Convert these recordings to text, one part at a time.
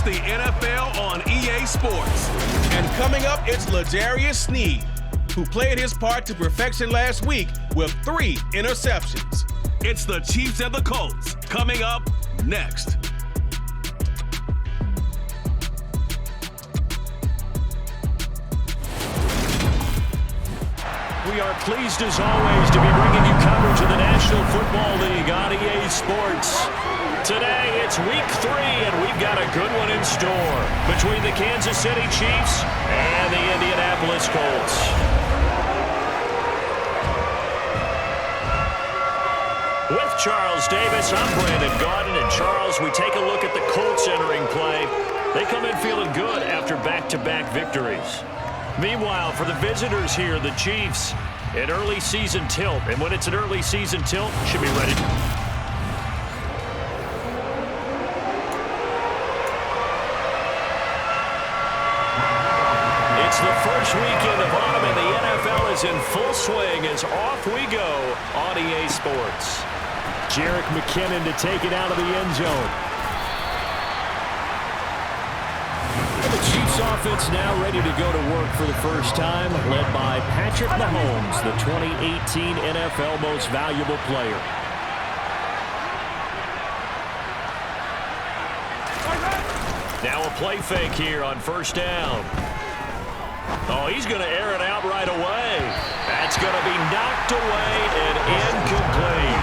It's the NFL on EA Sports. And coming up, it's L'Jarius Sneed, who played his part to perfection last week with 3 interceptions. It's the Chiefs and the Colts coming up next. We are pleased as always to be bringing you coverage of the National Football League on EA Sports. Today it's week 3 and we've got a good one in store between the Kansas City Chiefs and the Indianapolis Colts. With Charles Davis, I'm Brandon Gaudin, and Charles, we take a look at the Colts entering play. They come in feeling good after back-to-back victories. Meanwhile, for the visitors here, the Chiefs, an early season tilt. And when it's an early season tilt, should be ready. It's the first weekend of autumn, and the NFL is in full swing as off we go on EA Sports. Jerick McKinnon to take it out of the end zone. Chiefs offense now ready to go to work for the first time, led by Patrick Mahomes, the 2018 NFL Most Valuable Player. Now a play fake here on first down. Oh, he's going to air it out right away. That's going to be knocked away and incomplete.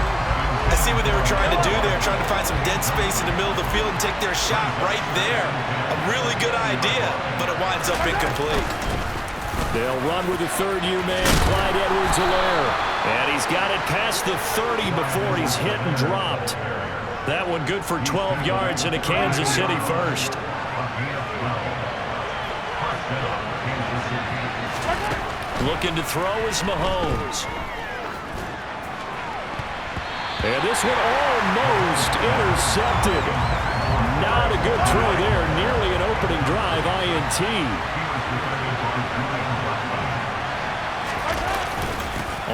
I see what they were trying to do there, trying to find some dead space in the middle of the field and take their shot right there. A really good idea, but it winds up incomplete. They'll run with the third-year man, Clyde Edwards-Helaire. And he's got it past the 30 before he's hit and dropped. That one good for 12 yards and a Kansas City first. Looking to throw is Mahomes. And this one almost intercepted. Not a good throw there. Nearly an opening drive, INT.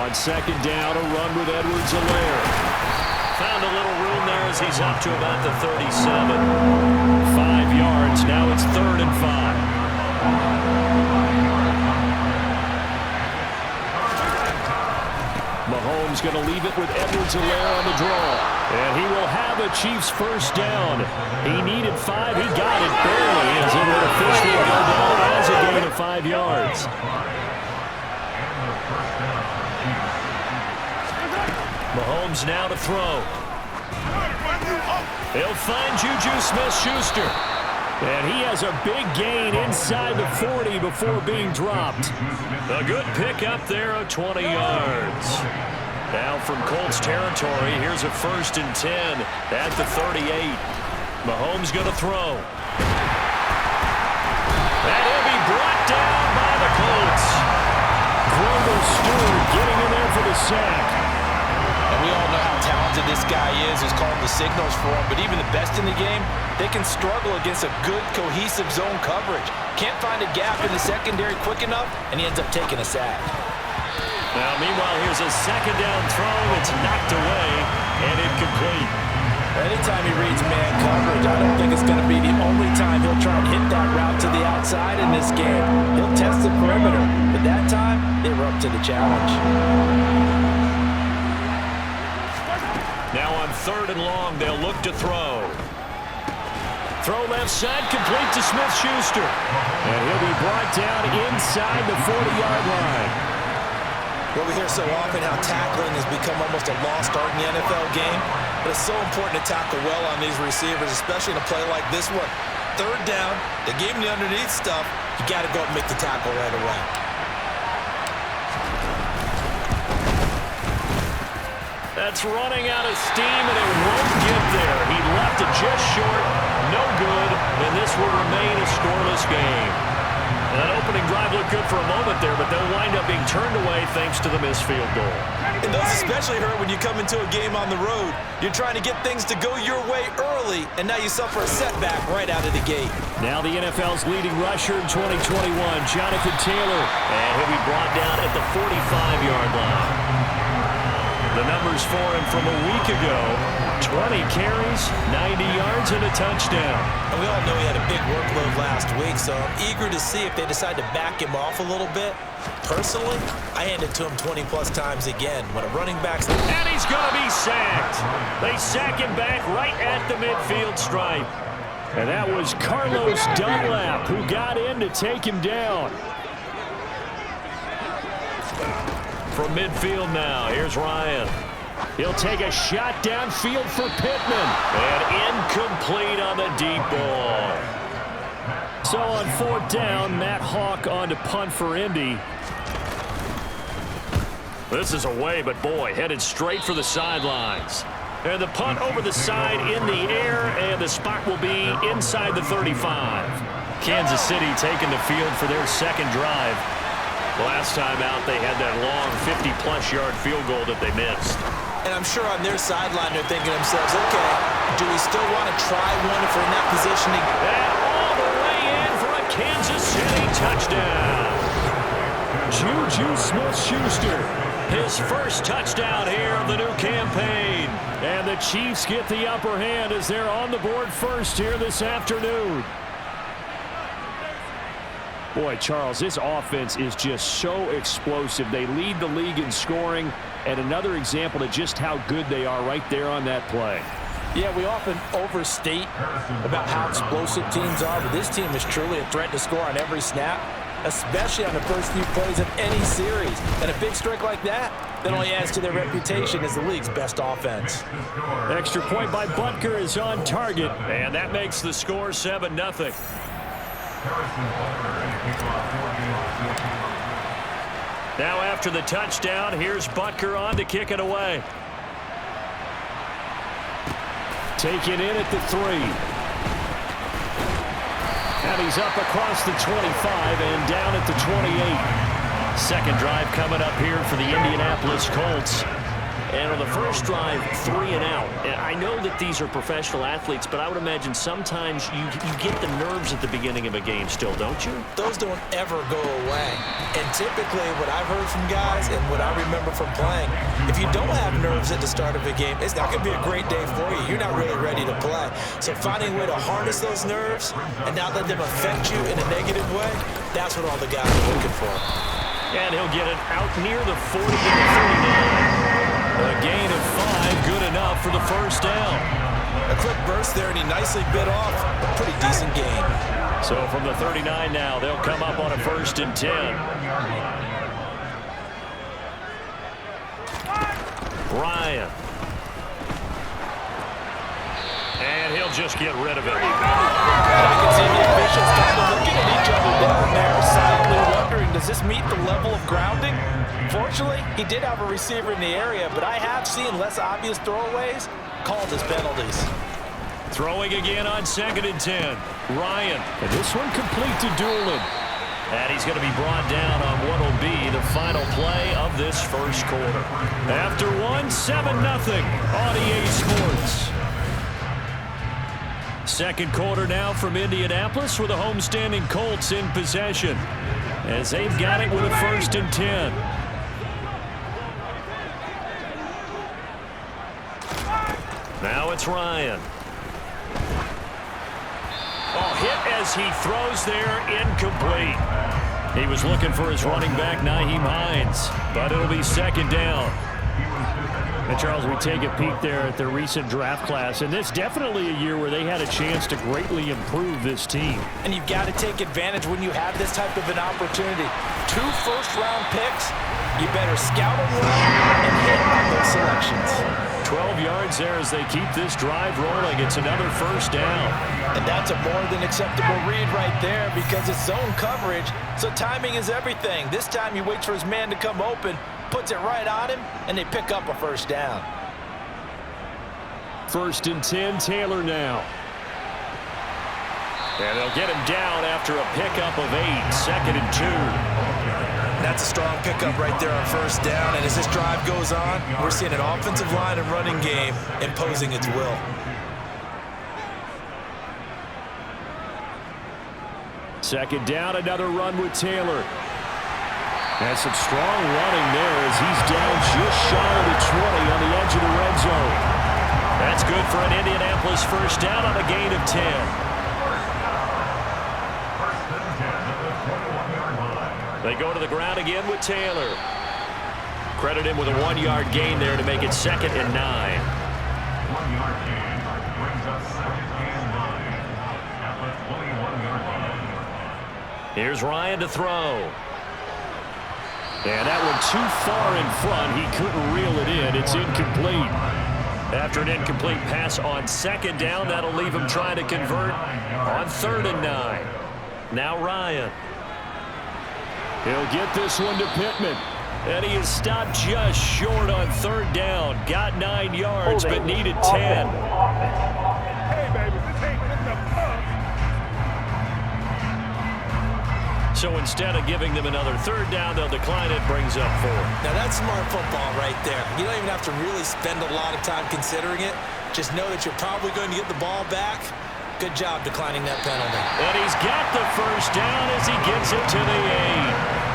On second down, a run with Edwards-Helaire. Found a little room there as he's up to about the 37. 5 yards. Now it's 3rd and 5. Mahomes going to leave it with Edwards-Helaire on the draw. And he will have a Chiefs first down. He needed 5. He got it barely as it will officially go down as a gain of 5 yards. Mahomes now to throw. He'll find Juju Smith-Schuster. And he has a big gain inside the 40 before being dropped. A good pick up there of 20 yards. Now from Colts territory, here's a 1st and 10 at the 38. Mahomes going to throw. And he'll be brought down by the Colts. Grumble Stewart getting in there for the sack. And we all know how talented this guy is, who's calling the signals for him. But even the best in the game, they can struggle against a good, cohesive zone coverage. Can't find a gap in the secondary quick enough, and he ends up taking a sack. Now, meanwhile, here's a second down throw. It's knocked away and incomplete. Anytime he reads man coverage, I don't think it's going to be the only time he'll try and hit that route to the outside in this game. He'll test the perimeter, but that time, they were up to the challenge. Now on 3rd and long, they'll look to throw. Throw left side, complete to Smith-Schuster. And he'll be brought down inside the 40-yard line. Well, we hear so often how tackling has become almost a lost art in the NFL game. But it's so important to tackle well on these receivers, especially in a play like this one. 3rd down, they gave him the underneath stuff. You got to go up and make the tackle right away. That's running out of steam, and it won't get there. He left it just short. No good, and this will remain a scoreless game. And that opening drive looked good for a moment there, but they'll wind up being turned away thanks to the missed field goal. And those especially hurt when you come into a game on the road. You're trying to get things to go your way early, and now you suffer a setback right out of the gate. Now the NFL's leading rusher in 2021, Jonathan Taylor. And he'll be brought down at the 45-yard line. The numbers for him from a week ago: 20 carries, 90 yards, and a touchdown. And we all know he had a big workload last week, so I'm eager to see if they decide to back him off a little bit. Personally, I hand it to him 20-plus times again. When a running back's... And he's going to be sacked. They sack him back right at the midfield stripe. And that was Carlos Dunlap who got in to take him down. From midfield now, here's Ryan. He'll take a shot downfield for Pittman. And incomplete on the deep ball. So on fourth down, Matt Hawk on to punt for Indy. This is away, but boy, headed straight for the sidelines. And the punt over the side in the air, and the spot will be inside the 35. Kansas City taking the field for their second drive. Last time out, they had that long 50-plus yard field goal that they missed. And I'm sure on their sideline they're thinking to themselves, okay, do we still want to try one if we're in that positioning? And all the way in for a Kansas City touchdown. Juju Smith-Schuster, his first touchdown here of the new campaign. And the Chiefs get the upper hand as they're on the board first here this afternoon. Boy, Charles, this offense is just so explosive. They lead the league in scoring, and another example of just how good they are right there on that play. Yeah, we often overstate about how explosive teams are, but this team is truly a threat to score on every snap, especially on the first few plays of any series. And a big streak like that only adds to their reputation as the league's best offense. Extra point by Butker is on target, and that makes the score 7-0. Now after the touchdown, here's Butker on to kick it away. Taken in at the 3. And he's up across the 25 and down at the 28. Second drive coming up here for the Indianapolis Colts. And on the first drive, 3 and out. And I know that these are professional athletes, but I would imagine sometimes you get the nerves at the beginning of a game still, don't you? Those don't ever go away. And typically what I've heard from guys and what I remember from playing, if you don't have nerves at the start of a game, it's not going to be a great day for you. You're not really ready to play. So finding a way to harness those nerves and not let them affect you in a negative way, that's what all the guys are looking for. And he'll get it out near the 40 to the 39. A gain of 5, good enough for the first down. A quick burst there, and he nicely bit off a pretty decent gain. So from the 39 now, they'll come up on a 1st and 10. Ryan. And he'll just get rid of it. I can see the officials kind of looking at each other down there, silently wondering, does this meet the level of grounding? Fortunately, he did have a receiver in the area, but I have seen less obvious throwaways called as penalties. Throwing again on 2nd and 10. Ryan. And this one complete to Doolin. And he's going to be brought down on what will be the final play of this first quarter. After one, 7-0 on EA Sports. Second quarter now from Indianapolis with the homestanding Colts in possession, as they've got it with a 1st and 10. Now it's Ryan. Oh, hit as he throws there, incomplete. He was looking for his running back, Nyheim Hines, but it'll be 2nd down. And Charles, we take a peek there at their recent draft class, and this definitely a year where they had a chance to greatly improve this team. And you've got to take advantage when you have this type of an opportunity. 2 first-round picks, you better scout them well and hit on those selections. 12 yards there as they keep this drive rolling. It's another 1st down. And that's a more than acceptable read right there because it's zone coverage, so timing is everything. This time he waits for his man to come open, puts it right on him, and they pick up a 1st down. 1st and 10, Taylor now. And they'll get him down after a pickup of 8, 2nd and 2. That's a strong pickup right there on 1st down, and as this drive goes on, we're seeing an offensive line and running game imposing its will. 2nd down, another run with Taylor. And some strong running there as he's down just shy of the 20 on the edge of the red zone. That's good for an Indianapolis first down on a gain of 10. They go to the ground again with Taylor. Credit him with a 1-yard gain there to make it 2nd and 9. 1-yard gain brings us 2nd and 9 at the 21-yard line. Here's Ryan to throw. And that one too far in front. He couldn't reel it in. It's incomplete. After an incomplete pass on 2nd down, that'll leave him trying to convert on 3rd and 9. Now Ryan. He'll get this one to Pittman. And he is stopped just short on 3rd down. Got 9 yards, but needed 10. Hey, baby, this ain't the pub. So instead of giving them another 3rd down, they'll decline it, brings up 4. Now that's smart football right there. You don't even have to really spend a lot of time considering it. Just know that you're probably going to get the ball back. Good job declining that penalty. And he's got the first down as he gets it to the 8.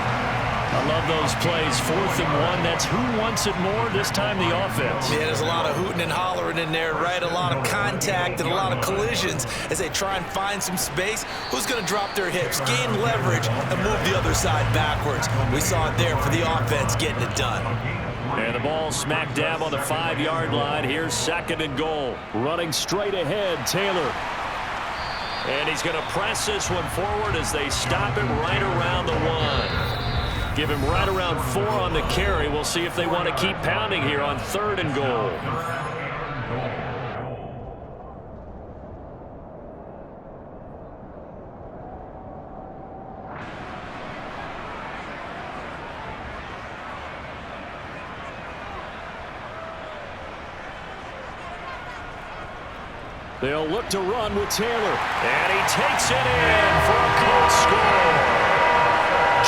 I love those plays. 4th and 1. That's who wants it more, this time the offense. Yeah, there's a lot of hooting and hollering in there, right? A lot of contact and a lot of collisions as they try and find some space. Who's going to drop their hips, gain leverage, and move the other side backwards? We saw it there for the offense getting it done. And the ball smack dab on the 5-yard line. Here's 2nd and goal. Running straight ahead, Taylor. And he's going to press this one forward as they stop it right around the 1. Give him right around 4 on the carry. We'll see if they want to keep pounding here on 3rd and goal. They'll look to run with Taylor. And he takes it in for a Colts score.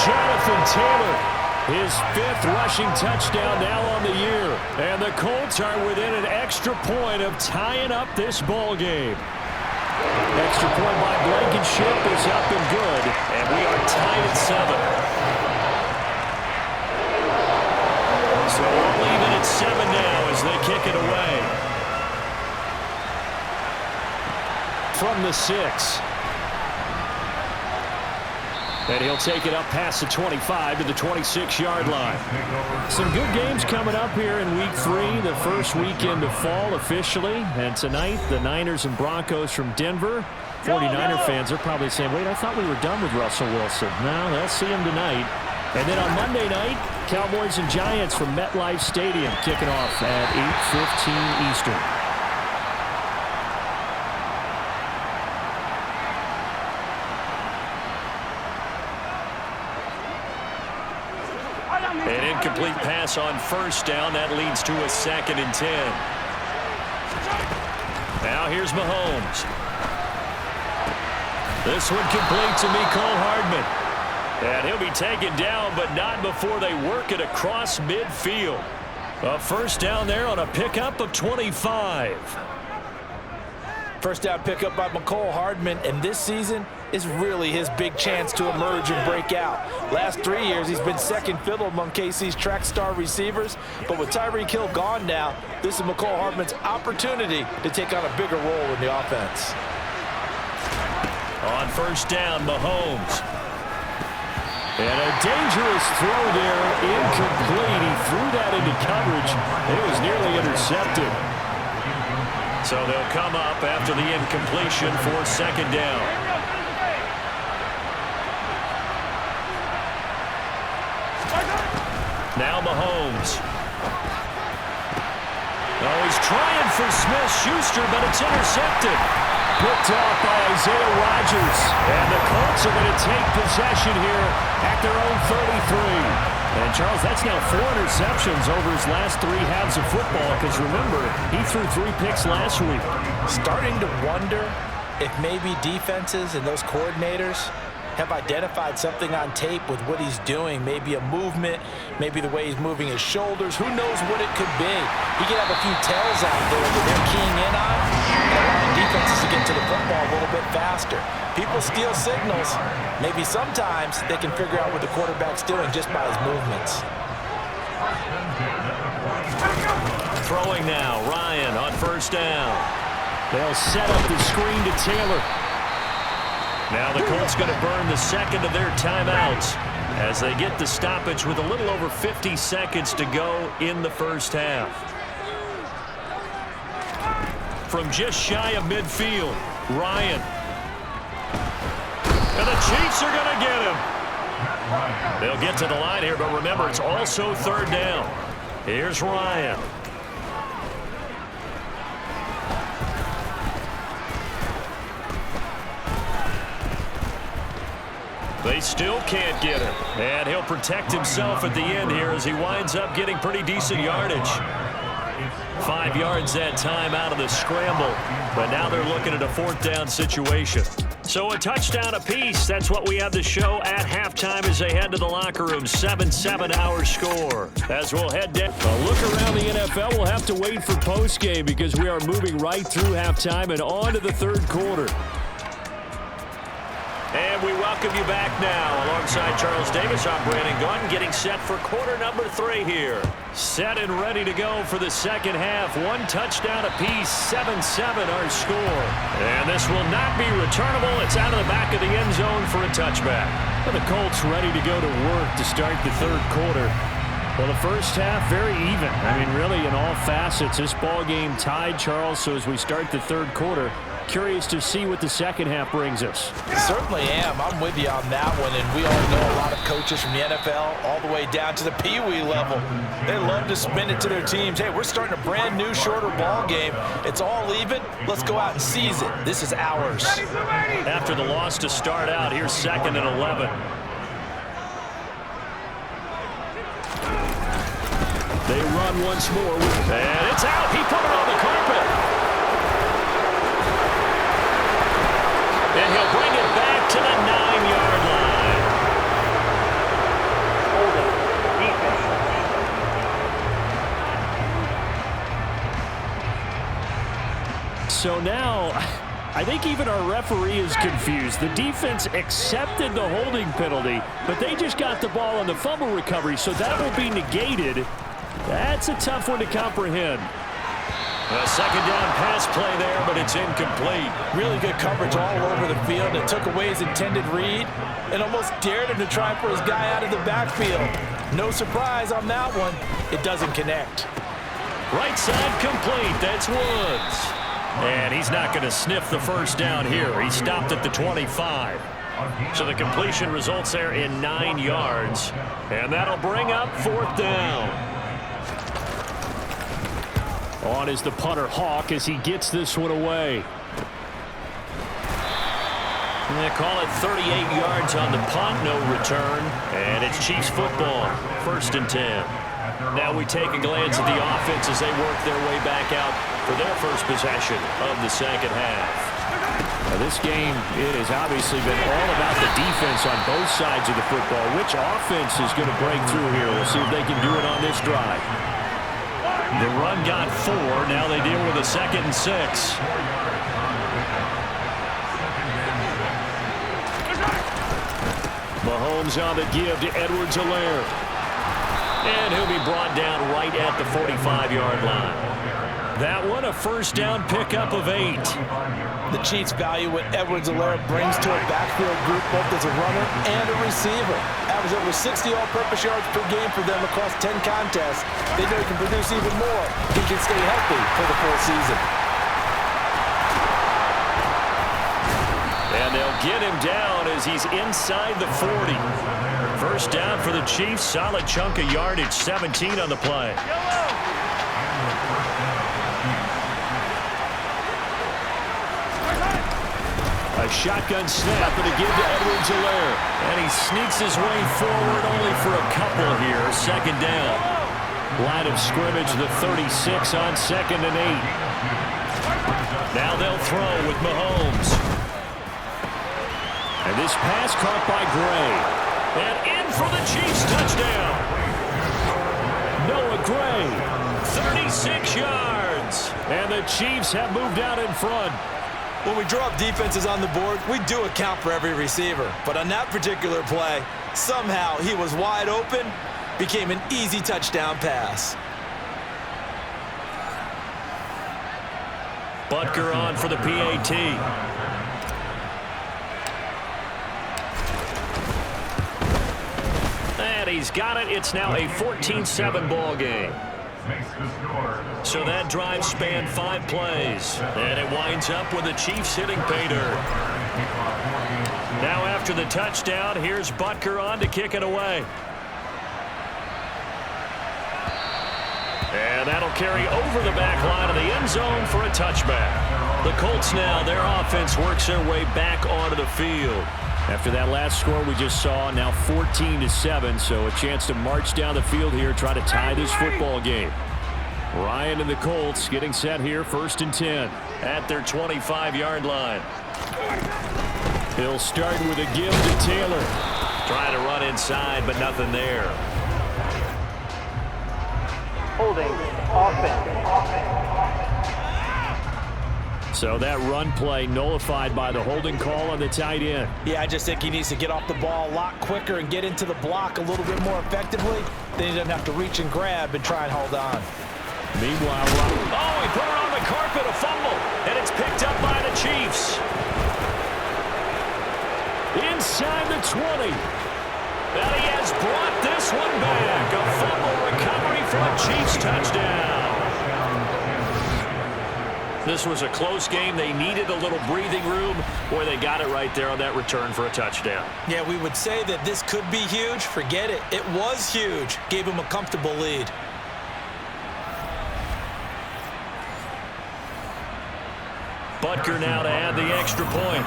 Jonathan Taylor, his 5th rushing touchdown now on the year. And the Colts are within an extra point of tying up this ball game. Extra point by Blankenship is up and good. And we are tied at 7. So we're leaving at 7 now as they kick it away. From the 6. And he'll take it up past the 25 to the 26-yard line. Some good games coming up here in Week 3, the first weekend of fall officially. And tonight, the Niners and Broncos from Denver. 49er fans are probably saying, wait, I thought we were done with Russell Wilson. No, they'll see him tonight. And then on Monday night, Cowboys and Giants from MetLife Stadium kicking off at 8:15 Eastern. An incomplete pass on 1st down. That leads to a 2nd and 10. Now here's Mahomes. This one complete to Mecole Hardman. And he'll be taken down, but not before they work it across midfield. A 1st down there on a pickup of 25. First down pickup by Mecole Hardman, and this season is really his big chance to emerge and break out. Last 3 years, he's been second fiddle among KC's track star receivers, but with Tyreek Hill gone now, this is Mecole Hardman's opportunity to take on a bigger role in the offense. On 1st down, Mahomes. And a dangerous throw there, incomplete. He threw that into coverage. It was nearly intercepted. So they'll come up after the incompletion for 2nd down. Now Mahomes. Oh, he's trying for Smith-Schuster, but it's intercepted. Picked off by Isaiah Rodgers. And the Colts are going to take possession here at their own 33. And, Charles, that's now 4 interceptions over his last 3 halves of football, because, remember, he threw 3 picks last week. Starting to wonder if maybe defenses and those coordinators have identified something on tape with what he's doing. Maybe a movement, maybe the way he's moving his shoulders. Who knows what it could be? He could have a few tells out there that they're keying in on. And defenses to get to the football a little bit faster. People steal signals. Maybe sometimes they can figure out what the quarterback's doing just by his movements. Throwing now, Ryan on first down. They'll set up the screen to Taylor. Now the Colts going to burn the second of their timeouts as they get the stoppage with a little over 50 seconds to go in the first half. From just shy of midfield, Ryan. And the Chiefs are going to get him. They'll get to the line here, but remember, it's also third down. Here's Ryan. They still can't get him. And he'll protect himself at the end here as he winds up getting pretty decent yardage. 5 yards that time out of the scramble. But now they're looking at a fourth down situation. So a touchdown apiece. That's what we have to show at halftime as they head to the locker room. 7-7 our score. As we'll head down. A look around the NFL. We'll have to wait for postgame because we are moving right through halftime and on to the third quarter. And we welcome you back now. Alongside Charles Davis, I'm Brandon Gaudin, getting set for quarter number 3 here. Set and ready to go for the second half. 1 touchdown apiece, 7-7 our score. And this will not be returnable. It's out of the back of the end zone for a touchback. Well, the Colts ready to go to work to start the third quarter. Well, the first half, very even. I mean, really, in all facets, this ball game tied, Charles. So as we start the third quarter, curious to see what the second half brings us. Certainly am. I'm with you on that one. And we all know a lot of coaches from the NFL all the way down to the Pee-wee level. They love to spin it to their teams. Hey, we're starting a brand new, shorter ball game. It's all even. Let's go out and seize it. This is ours. After the loss to start out, here's 2nd and 11. They run once more. And it's out. He put it on the carpet. And he'll bring it back to the 9-yard line. So now, I think even our referee is confused. The defense accepted the holding penalty, but they just got the ball on the fumble recovery, so that will be negated. That's a tough one to comprehend. A second down pass play there, but it's incomplete. Really good coverage all over the field. It took away his intended read and almost dared him to try and put his guy out of the backfield. No surprise on that one. It doesn't connect. Right side complete. That's Woods. And he's not going to sniff the first down here. He stopped at the 25. So the completion results there in 9 yards. And that'll bring up fourth down. On is the punter, Hawk, as he gets this one away. And they call it 38 yards on the punt, no return. And it's Chiefs football, 1st and 10. Now we take a glance at the offense as they work their way back out for their first possession of the second half. Now this game, it has obviously been all about the defense on both sides of the football. Which offense is going to break through here? We'll see if they can do it on this drive. The run got 4. Now they deal with a 2nd and 6. Mahomes on the give to Edwards-Helaire. And he'll be brought down right at the 45-yard line. That one, a first down pickup of 8. The Chiefs value what Edwards-Helaire brings to a backfield group, both as a runner and a receiver. Average over 60 all-purpose yards per game for them across 10 contests. They know he can produce even more. He can stay healthy for the full season. And they'll get him down as he's inside the 40. First down for the Chiefs. Solid chunk of yardage, 17 on the play. A shotgun snap and a give to Edwards-Helaire. And he sneaks his way forward only for a couple here. Second down. Line of scrimmage, the 36 on 2nd and 8. Now they'll throw with Mahomes. And this pass caught by Gray. And in for the Chiefs touchdown. Noah Gray. 36 yards. And the Chiefs have moved out in front. When we draw up defenses on the board, we do account for every receiver. But on that particular play, somehow he was wide open, became an easy touchdown pass. Butker on for the PAT. And he's got it. It's now a 14-7 ball game. So that drive spanned 5 plays. And it winds up with the Chiefs hitting pay dirt. Now after the touchdown, here's Butker on to kick it away. And that'll carry over the back line of the end zone for a touchback. The Colts now, their offense works their way back onto the field. After that last score we just saw, now 14-7, so a chance to march down the field here, try to tie this football game. Ryan and the Colts getting set here, 1st and 10. At their 25-yard line. He'll start with a give to Taylor. Trying to run inside, but nothing there. Holding offense. So that run play nullified by the holding call on the tight end. Yeah, I just think he needs to get off the ball a lot quicker and get into the block a little bit more effectively. Then he doesn't have to reach and grab and try and hold on. Meanwhile, oh, he put it on the carpet, a fumble, and it's picked up by the Chiefs. Inside the 20. And he has brought this one back. A fumble recovery for a Chiefs touchdown. This was a close game. They needed a little breathing room. Boy, they got it right there on that return for a touchdown. Yeah, we would say that this could be huge. Forget it. It was huge. Gave him a comfortable lead. Butker now to add the extra point.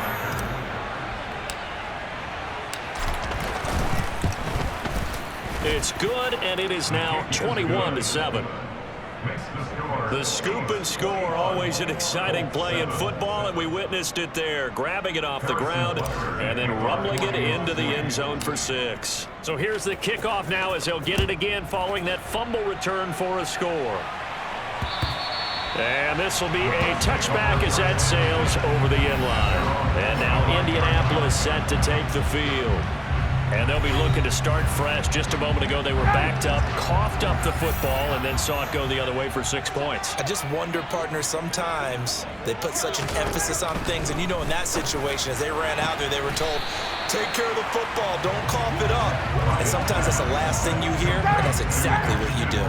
It's good, and it is now 21-7. The scoop and score, always an exciting play in football, and we witnessed it there. Grabbing it off the ground and then rumbling it into the end zone for 6. So here's the kickoff now as he'll get it again following that fumble return for a score. And this will be a touchback as that sails over the end line. And now Indianapolis set to take the field. And they'll be looking to start fresh. Just a moment ago, they were backed up, coughed up the football, and then saw it go the other way for 6 points. I just wonder, partner, sometimes they put such an emphasis on things. And, you know, in that situation, as they ran out there, they were told, take care of the football, don't cough it up. And sometimes that's the last thing you hear, and that's exactly what you do.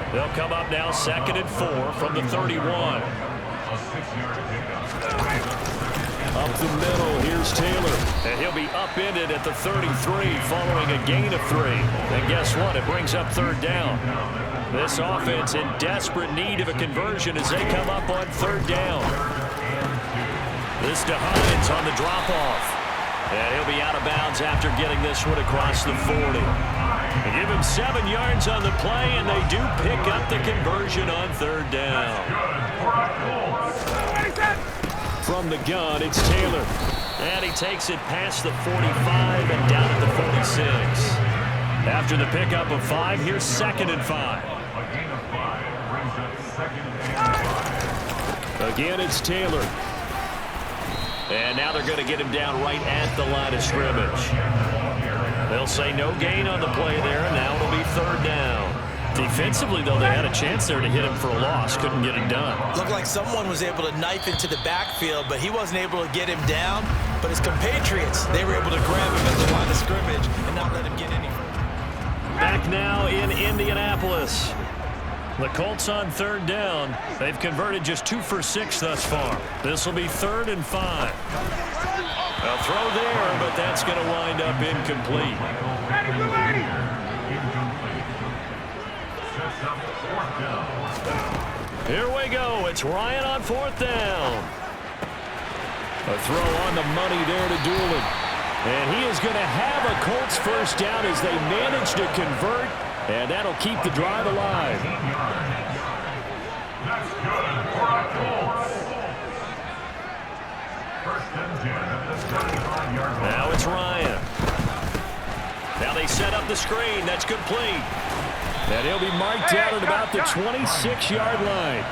They'll come up now 2nd and 4 from the 31. Up the middle, here's Taylor. And he'll be upended at the 33 following a gain of 3. And guess what? It brings up 3rd down. This offense in desperate need of a conversion as they come up on 3rd down. This to Hines on the drop-off. And he'll be out of bounds after getting this one across the 40. They give him 7 yards on the play, and they do pick up the conversion on 3rd down. From the gun, it's Taylor. And he takes it past the 45 and down at the 46. After the pickup of 5, here's 2nd and 5. Again, it's Taylor. And now they're going to get him down right at the line of scrimmage. They'll say no gain on the play there, and now it'll be 3rd down. Defensively, though, they had a chance there to hit him for a loss. Couldn't get it done. Looked like someone was able to knife into the backfield, but he wasn't able to get him down. But his compatriots, they were able to grab him at the line of scrimmage and not let him get any further. Back now in Indianapolis. The Colts on 3rd down. They've converted just 2 for 6 thus far. This will be 3rd and 5. A throw there, but that's going to wind up incomplete. Here we go. It's Ryan on 4th down. A throw on the money there to Doolin. And he is going to have a Colts 1st down as they manage to convert. And that'll keep the drive alive. That's good for our Colts. Now it's Ryan. Now they set up the screen. That's complete. And he'll be marked down at about the 26-yard line.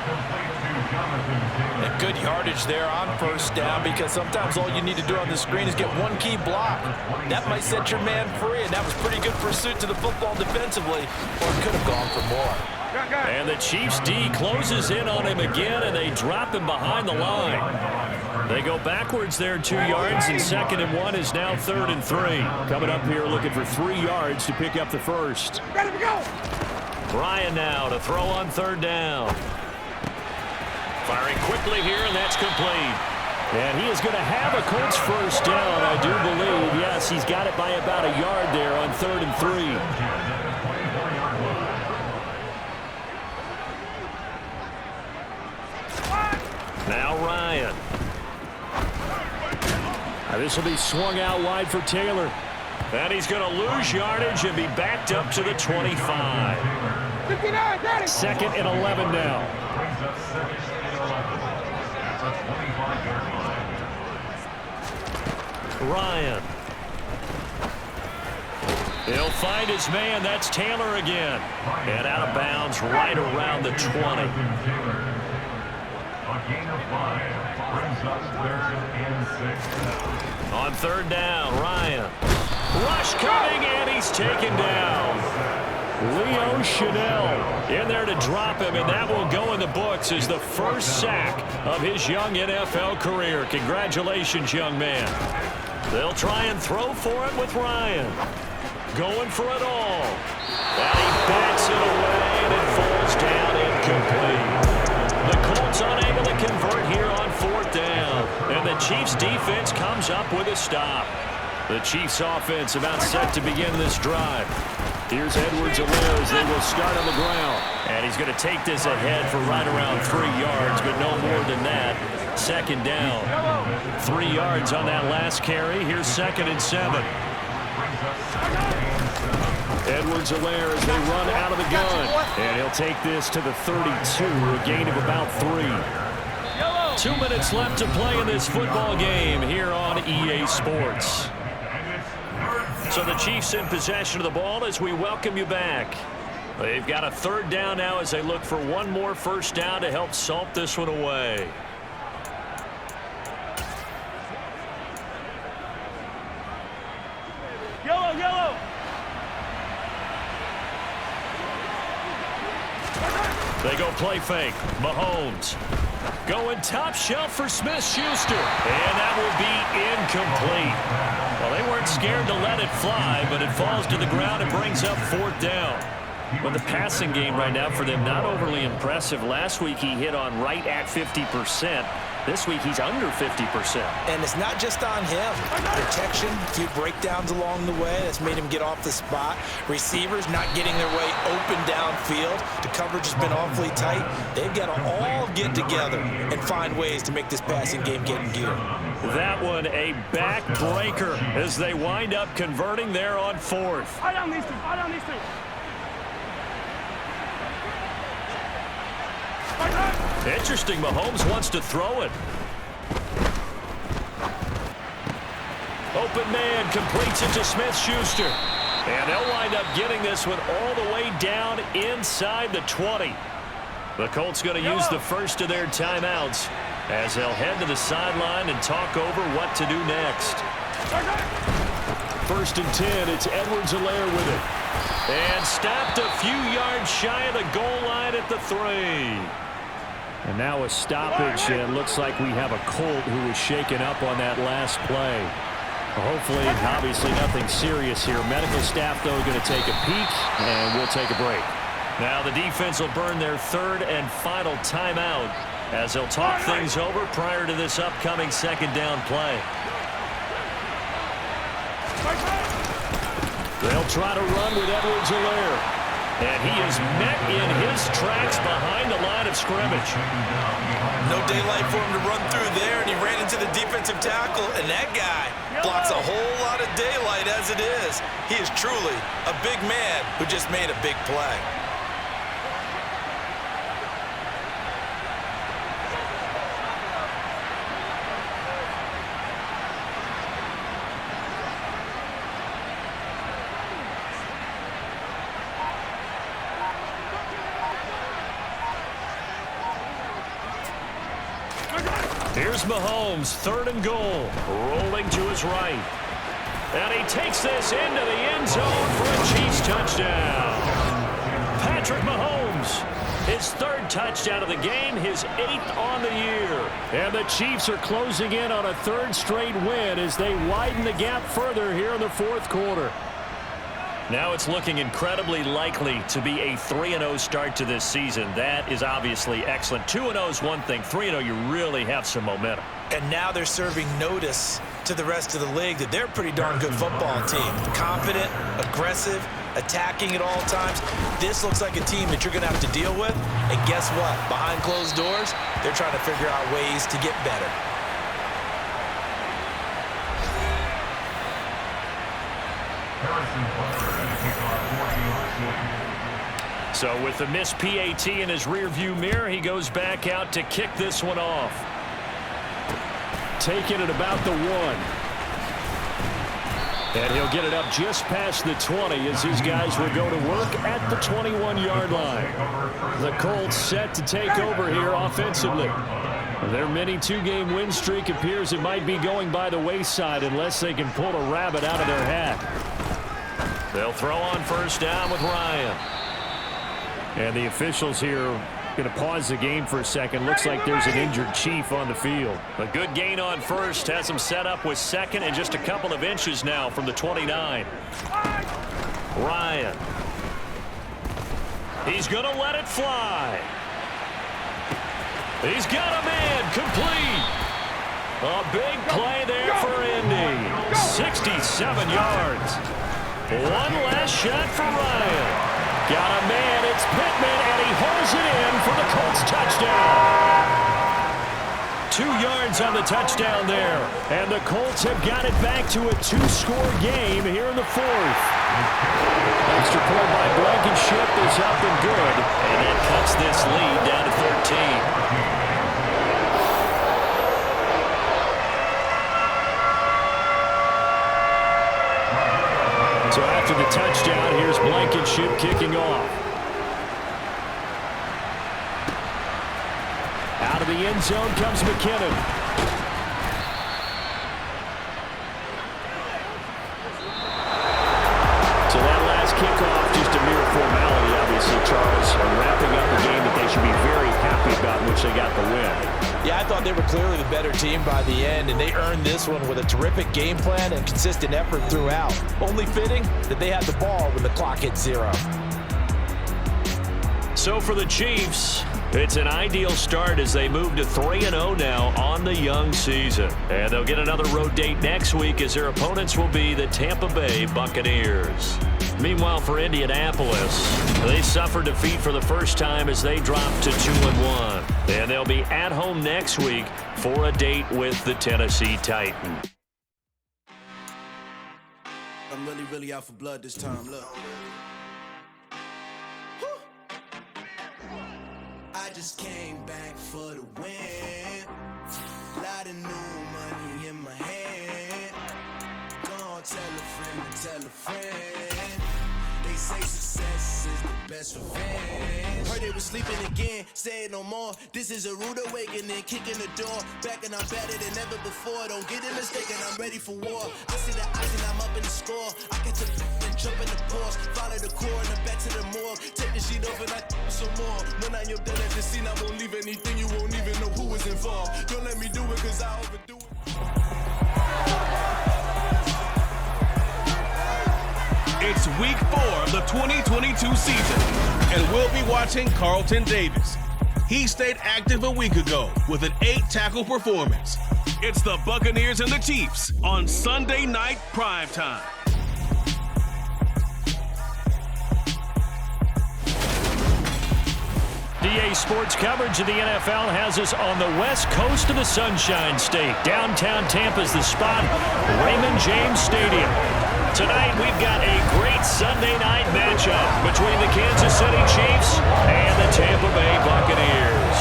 And good yardage there on first down, because sometimes all you need to do on the screen is get one key block. That might set your man free, and that was pretty good pursuit to the football defensively, or it could have gone for more. And the Chiefs D closes in on him again, and they drop him behind the line. They go backwards there 2 yards, and 2nd and 1 is now 3rd and 3. Coming up here looking for 3 yards to pick up the first. Ready to go! Ryan now to throw on 3rd down. Firing quickly here, and that's complete. And he is going to have a Colts first down, I do believe. Yes, he's got it by about a yard there on 3rd and 3. Now Ryan. Now this will be swung out wide for Taylor. And he's going to lose yardage and be backed up to the 25. 2nd and 11 now. Ryan. He'll find his man. That's Taylor again. And out of bounds right around the 20. On 3rd down, Ryan. Rush coming, and he's taken down. Leo Chanel in there to drop him, and that will go in the books as the first sack of his young NFL career. Congratulations, young man. They'll try and throw for it with Ryan. Going for it all. And he backs it away, and it falls down incomplete. The Colts unable to convert here on 4th down. And the Chiefs defense comes up with a stop. The Chiefs offense about set to begin this drive. Here's Edwards-Helaire as they will start on the ground. And he's going to take this ahead for right around 3 yards, but no more than that. 2nd down. 3 yards on that last carry. Here's 2nd and 7. Edwards-Helaire as they run out of the gun. And he'll take this to the 32, a gain of about 3. 2 minutes left to play in this football game here on EA Sports. So the Chiefs in possession of the ball as we welcome you back. They've got a 3rd down now as they look for one more first down to help salt this one away. Yellow! They go play fake. Mahomes going top shelf for Smith-Schuster. And that will be incomplete. Well, they weren't scared to let it fly, but it falls to the ground and brings up 4th down. Well, the passing game right now for them, not overly impressive. Last week he hit on right at 50%. This week he's under 50%. And it's not just on him. Protection, a few breakdowns along the way. That's made him get off the spot. Receivers not getting their way open downfield. The coverage has been awfully tight. They've got to all get together and find ways to make this passing game get in gear. That one a backbreaker as they wind up converting there on 4th. I don't need to. Interesting, Mahomes wants to throw it. Open man completes it to Smith-Schuster. And they'll wind up getting this one all the way down inside the 20. The Colts going to use the first of their timeouts as they'll head to the sideline and talk over what to do next. 1st and 10, it's Edwards-Helaire with it. And stopped a few yards shy of the goal line at the 3. And now a stoppage, and it looks like we have a Colt who was shaken up on that last play. Hopefully, obviously nothing serious here. Medical staff, though, going to take a peek, and we'll take a break. Now the defense will burn their 3rd and final timeout as they'll talk things over prior to this upcoming 2nd down play. They'll try to run with Edwards-Helaire. And he is met in his tracks behind the line of scrimmage. No daylight for him to run through there, and he ran into the defensive tackle, and that guy blocks a whole lot of daylight as it is. He is truly a big man who just made a big play. Here's Mahomes, 3rd and goal, rolling to his right. And he takes this into the end zone for a Chiefs touchdown. Patrick Mahomes, his 3rd touchdown of the game, his 8th on the year. And the Chiefs are closing in on a 3rd straight win as they widen the gap further here in the 4th quarter. Now it's looking incredibly likely to be a 3-0 start to this season. That is obviously excellent. 2-0 is one thing. 3-0, you really have some momentum. And now they're serving notice to the rest of the league that they're a pretty darn good football team. Confident, aggressive, attacking at all times. This looks like a team that you're going to have to deal with. And guess what? Behind closed doors, they're trying to figure out ways to get better. So with the missed PAT in his rearview mirror, he goes back out to kick this one off. Taking it about the 1. And he'll get it up just past the 20 as his guys will go to work at the 21-yard line. The Colts set to take over here offensively. Their mini 2-game win streak appears it might be going by the wayside unless they can pull a rabbit out of their hat. They'll throw on 1st down with Ryan. And the officials here going to pause the game for a second. Looks like there's an injured Chief on the field. A good gain on 1st has him set up with 2nd and just a couple of inches now from the 29. Ryan. He's going to let it fly. He's got a man complete. A big play there for Indy. 67 yards. One last shot for Ryan. Got a man, it's Pittman, and he holds it in for the Colts touchdown. 2 yards on the touchdown there. And the Colts have got it back to a 2-score game here in the 4th. Extra point by Blankenship is up and good. And that cuts this lead down to 13. So after the touchdown, here's Blankenship kicking off. Out of the end zone comes McKinnon. So that last kickoff, just a mere formality, obviously, Charles, wrapping up a game that they should be very happy about, in which they got the win. Yeah, I thought they were clearly the better team by the end, and they earned this one with a terrific game plan and consistent effort throughout. Only fitting that they had the ball when the clock hit 0. So for the Chiefs, it's an ideal start as they move to 3-0 now on the young season. And they'll get another road date next week as their opponents will be the Tampa Bay Buccaneers. Meanwhile, for Indianapolis, they suffered defeat for the first time as they dropped to 2-1. And they'll be at home next week for a date with the Tennessee Titans. I'm really out for blood this time. Look. I just came back for the win. Lot of new money in my hand. Gonna tell a friend to tell a friend. They say success is the best revenge. Heard they were sleeping again, say it no more. This is a rude awakening, kicking the door. Back and I'm better than ever before. Don't get it mistaken, I'm ready for war. I see the ice and I'm up in the score. I get to and jump in the Porsche. Follow the core and I'm back to the morgue. Take the sheet off and I some more. When I'm done at the scene, I won't leave anything. You won't even know who was involved. Don't let me do it cause I overdo it. It's week 4 of the 2022 season, and we'll be watching Carlton Davis. He stayed active a week ago with an 8-tackle performance. It's the Buccaneers and the Chiefs on Sunday night primetime. DA Sports coverage of the NFL has us on the west coast of the Sunshine State. Downtown Tampa's the spot, Raymond James Stadium. Tonight we've got a great Sunday night matchup between the Kansas City Chiefs and the Tampa Bay Buccaneers.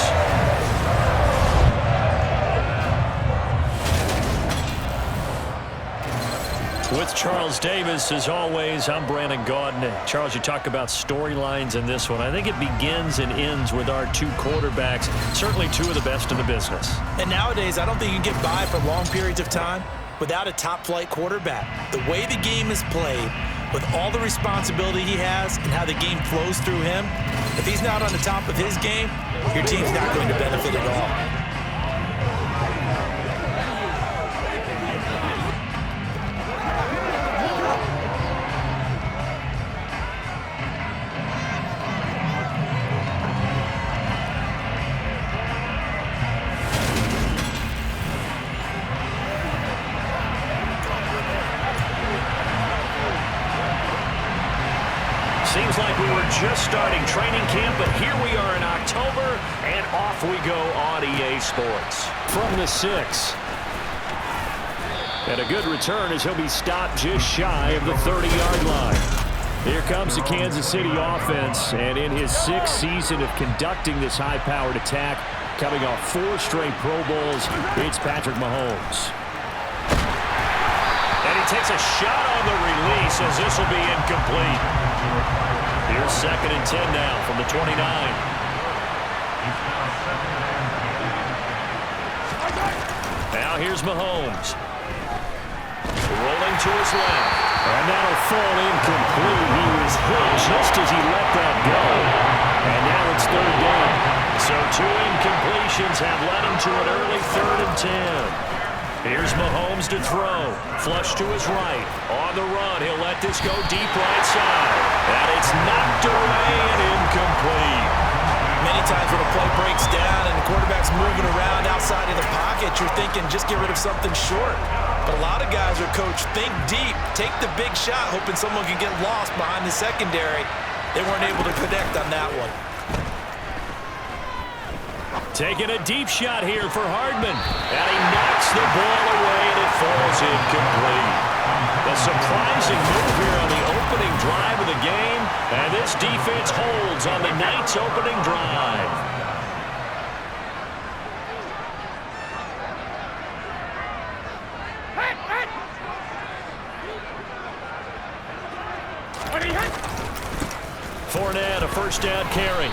With Charles Davis, as always, I'm Brandon Gaudin. Charles, you talk about storylines in this one. I think it begins and ends with our two quarterbacks, certainly two of the best in the business. And nowadays, I don't think you can get by for long periods of time without a top-flight quarterback. The way the game is played, with all the responsibility he has and how the game flows through him, if he's not on the top of his game, your team's not going to benefit at all. Seems like we were just starting training camp, but here we are in October, and off we go on EA Sports. From the 6. And a good return as he'll be stopped just shy of the 30-yard line. Here comes the Kansas City offense, and in his 6th season of conducting this high-powered attack, coming off 4 straight Pro Bowls, it's Patrick Mahomes. And he takes a shot on the release as this will be incomplete. Here's 2nd and 10 now from the 29. Now here's Mahomes. Rolling to his left. And that'll fall incomplete. He was hit just as he let that go. And now it's 3rd down. So 2 incompletions have led him to an early 3rd and 10. Here's Mahomes to throw. Flush to his right. On the run, he'll let this go deep right side. And it's knocked away and incomplete. Many times when a play breaks down and the quarterback's moving around outside of the pocket, you're thinking just get rid of something short. But a lot of guys are coached, think deep, take the big shot, hoping someone can get lost behind the secondary. They weren't able to connect on that one. Taking a deep shot here for Hardman. And he knocks the ball away, and it falls incomplete. A surprising move here on the opening drive of the game. And this defense holds on the night's opening drive. Fournette, a 1st down carry.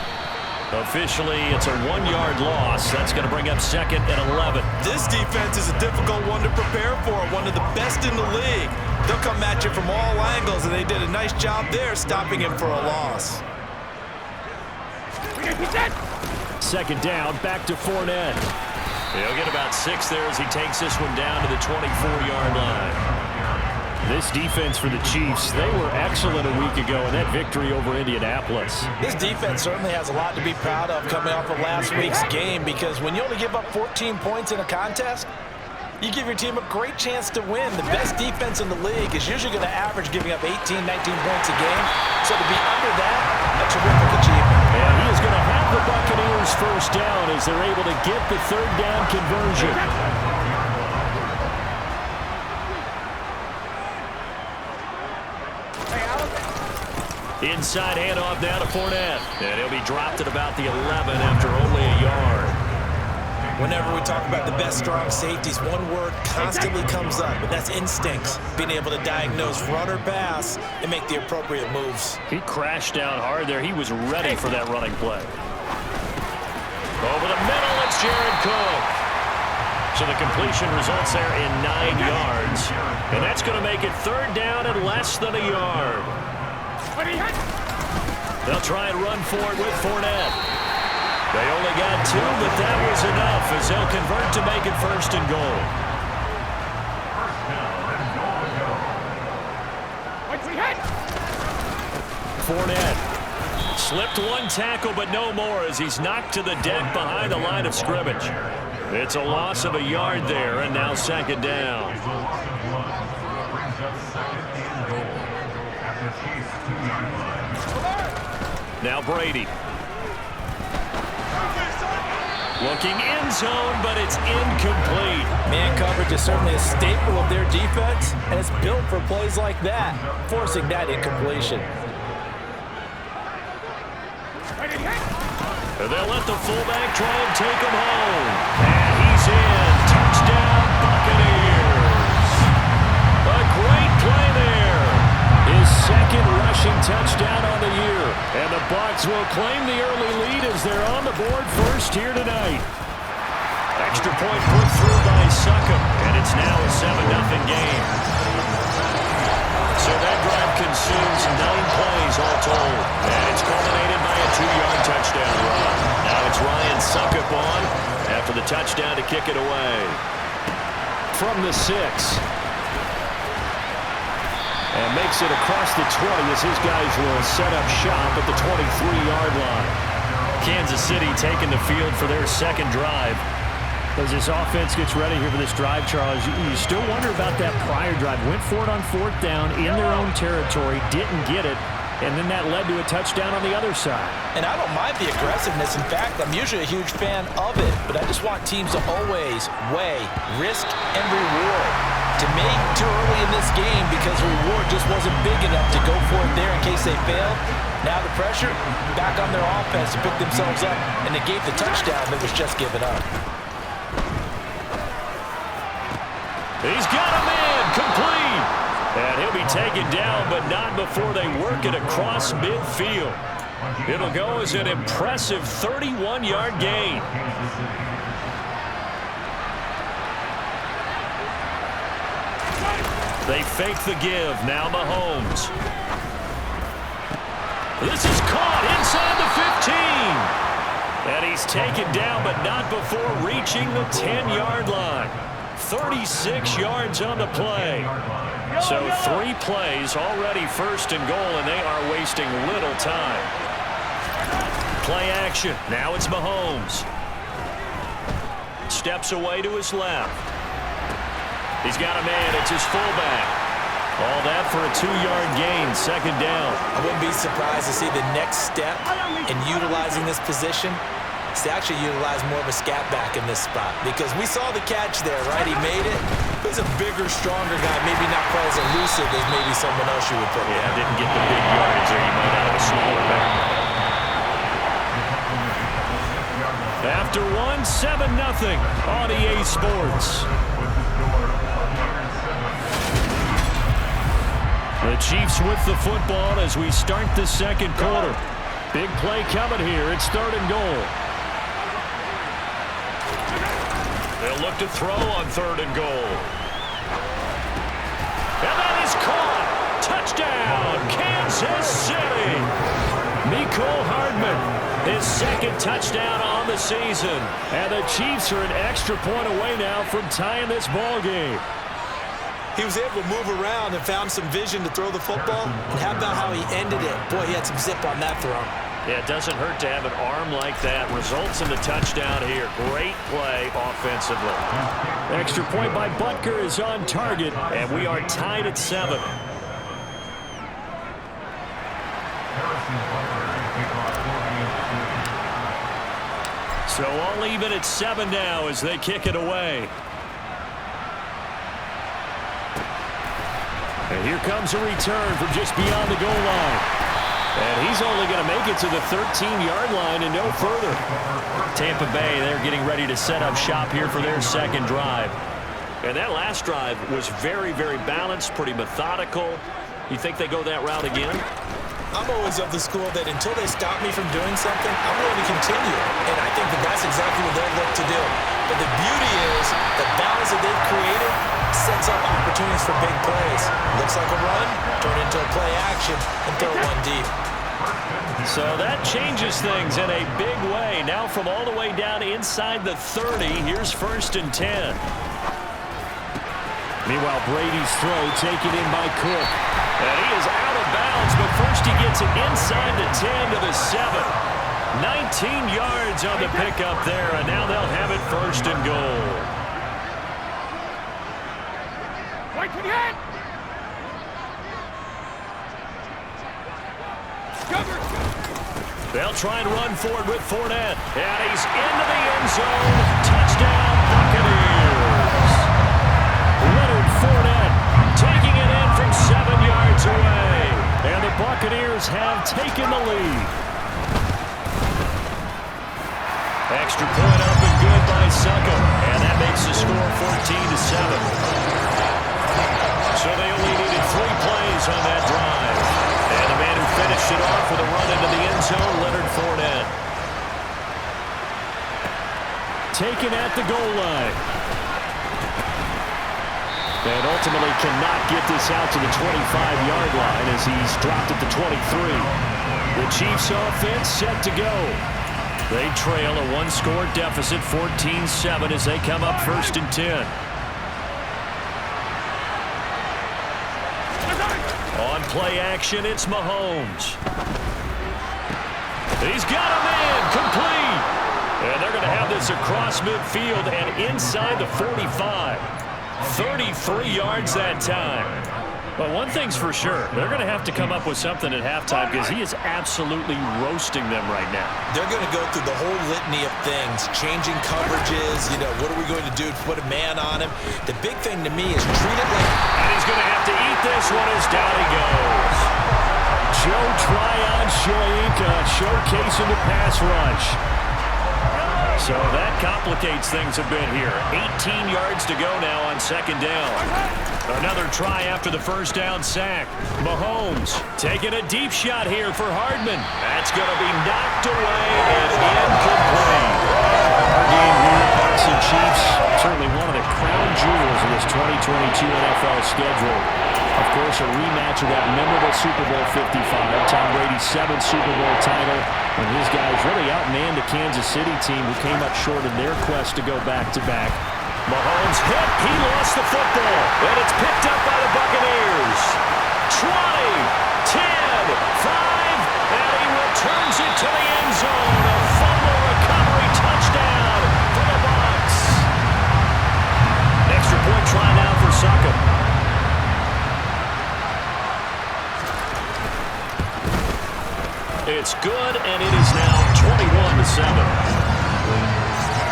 Officially, it's a 1-yard loss. That's going to bring up 2nd and 11. This defense is a difficult one to prepare for, one of the best in the league. They'll come at you from all angles, and they did a nice job there stopping him for a loss. 2nd down, back to Fournette. He'll get about 6 there as he takes this one down to the 24-yard line. This defense for the Chiefs, they were excellent a week ago in that victory over Indianapolis. This defense certainly has a lot to be proud of coming off of last week's game, because when you only give up 14 points in a contest, you give your team a great chance to win. The best defense in the league is usually going to average giving up 18, 19 points a game. So to be under that, a terrific achievement. And he is going to have the Buccaneers 1st down as they're able to get the 3rd down conversion. Inside handoff down to Fournette. And he'll be dropped at about the 11 after only a yard. Whenever we talk about the best strong safeties, one word constantly comes up, and that's instincts. Being able to diagnose run or pass and make the appropriate moves. He crashed down hard there. He was ready for that running play. Over the middle, it's Jared Cook. So the completion results there in 9 yards. And that's going to make it 3rd down and less than a yard. They'll try and run for it with Fournette. They only got 2, but that was enough as they'll convert to make it 1st and goal. Fournette slipped 1 tackle, but no more as he's knocked to the deck behind the line of scrimmage. It's a loss of a yard there, and now 2nd down. Now Brady. Looking end zone, but it's incomplete. Man coverage is certainly a staple of their defense, and it's built for plays like that, forcing that incompletion. They'll let the fullback try and take him home. And he's in. Touchdown, Buccaneers. A great play second rushing touchdown on the year. And the Bucs will claim the early lead as they're on the board first here tonight. Extra point put through by Succop, and it's now a 7-0 game. So that drive consumes 9 plays all told, and it's culminated by a 2-yard touchdown run. Now it's Ryan Succop on after the touchdown to kick it away. From the 6. And makes it across the 20 as his guys will set up shop at the 23-yard line. Kansas City taking the field for their second drive. As this offense gets ready here for this drive, Charles, you still wonder about that prior drive. Went for it on 4th down in their own territory, didn't get it, and then that led to a touchdown on the other side. And I don't mind the aggressiveness. In fact, I'm usually a huge fan of it, but I just want teams to always weigh risk and reward. To me, too early in this game because the reward just wasn't big enough to go for it there in case they failed. Now the pressure back on their offense to pick themselves up and negate the touchdown that was just given up. He's got a man complete. And he'll be taken down, but not before they work it across midfield. It'll go as an impressive 31-yard gain. They fake the give. Now Mahomes. This is caught inside the 15. And he's taken down, but not before reaching the 10-yard line. 36 yards on the play. So 3 plays, already 1st and goal, and they are wasting little time. Play action. Now it's Mahomes. Steps away to his left. He's got a man. It's his fullback. All that for a 2-yard gain, 2nd down. I wouldn't be surprised to see the next step in utilizing this position is to actually utilize more of a scat back in this spot, because we saw the catch there, right? He made it. He's a bigger, stronger guy, maybe not quite as elusive as maybe someone else you would put. Yeah, didn't get the big yards there. You might have a smaller back. After 7-0 on EA Sports. The Chiefs with the football as we start the second quarter. Big play coming here. It's 3rd and goal. They'll look to throw on 3rd and goal. And that is caught. Touchdown, Kansas City. Mecole Hardman, his 2nd touchdown on the season. And the Chiefs are an extra point away now from tying this ball game. He was able to move around and found some vision to throw the football. And how about how he ended it? Boy, he had some zip on that throw. Yeah, it doesn't hurt to have an arm like that. Results in the touchdown here. Great play offensively. Extra point by Butker is on target, and we are tied at 7. So all even at 7 now as they kick it away. And here comes a return from just beyond the goal line. And he's only going to make it to the 13-yard line and no further. Tampa Bay, they're getting ready to set up shop here for their second drive. And that last drive was very, very balanced, pretty methodical. You think they go that route again? I'm always of the school that until they stop me from doing something, I'm going to continue. And I think that that's exactly what they'll look to do. But the beauty is the balance that they've created sets up opportunities for big plays. Looks like a run, turn into a play action, and throw one deep. So that changes things in a big way. Now from all the way down inside the 30, here's 1st and 10. Meanwhile, Brady's throw taken in by Cook. And he is out of bounds, but first he gets it inside the 10 to the 7. 19 yards on the pickup there, and now they'll have it 1st and goal. Wait to the end! They'll try and run forward with Fournette. And he's into the end zone. Touchdown, Buccaneers. Leonard Fournette taking it in from 7 yards away. And the Buccaneers have taken the lead. Extra point up and good by Succop. And that makes the score 14-7. So they only needed 3 plays on that drive. finished it off with a run into the end zone, Leonard Fournette. Taken at the goal line. And ultimately cannot get this out to the 25-yard line as he's dropped at the 23. The Chiefs offense set to go. They trail a one-score deficit, 14-7, as they come up 1st and 10. On play action, it's Mahomes. He's got a man, complete. And they're going to have this across midfield and inside the 45. 33 yards that time. But one thing's for sure, they're going to have to come up with something at halftime because he is absolutely roasting them right now. They're going to go through the whole litany of things, changing coverages, what are we going to do to put a man on him? The big thing to me is treat it like... And he's going to have to eat this one as down he goes. Joe Tryon Shoyinka showcasing the pass rush. So that complicates things a bit here. 18 yards to go now on 2nd down. Another try after the 1st down sack. Mahomes taking a deep shot here for Hardman. That's going to be knocked away and incomplete. Our game here, Bucs and Chiefs, certainly one of the crown jewels of this 2022 NFL schedule. Of course, a rematch of that memorable Super Bowl 55, Tom Brady's 7th Super Bowl title, and his guys really outmanned the Kansas City team who came up short in their quest to go back-to-back. Mahomes hit. He lost the football, and it's picked up by the Buccaneers. 20, 10, 5, and he returns it to the end zone. A fumble recovery touchdown for the Bucs. An extra point try now for Saka. It's good, and it is now 21-7.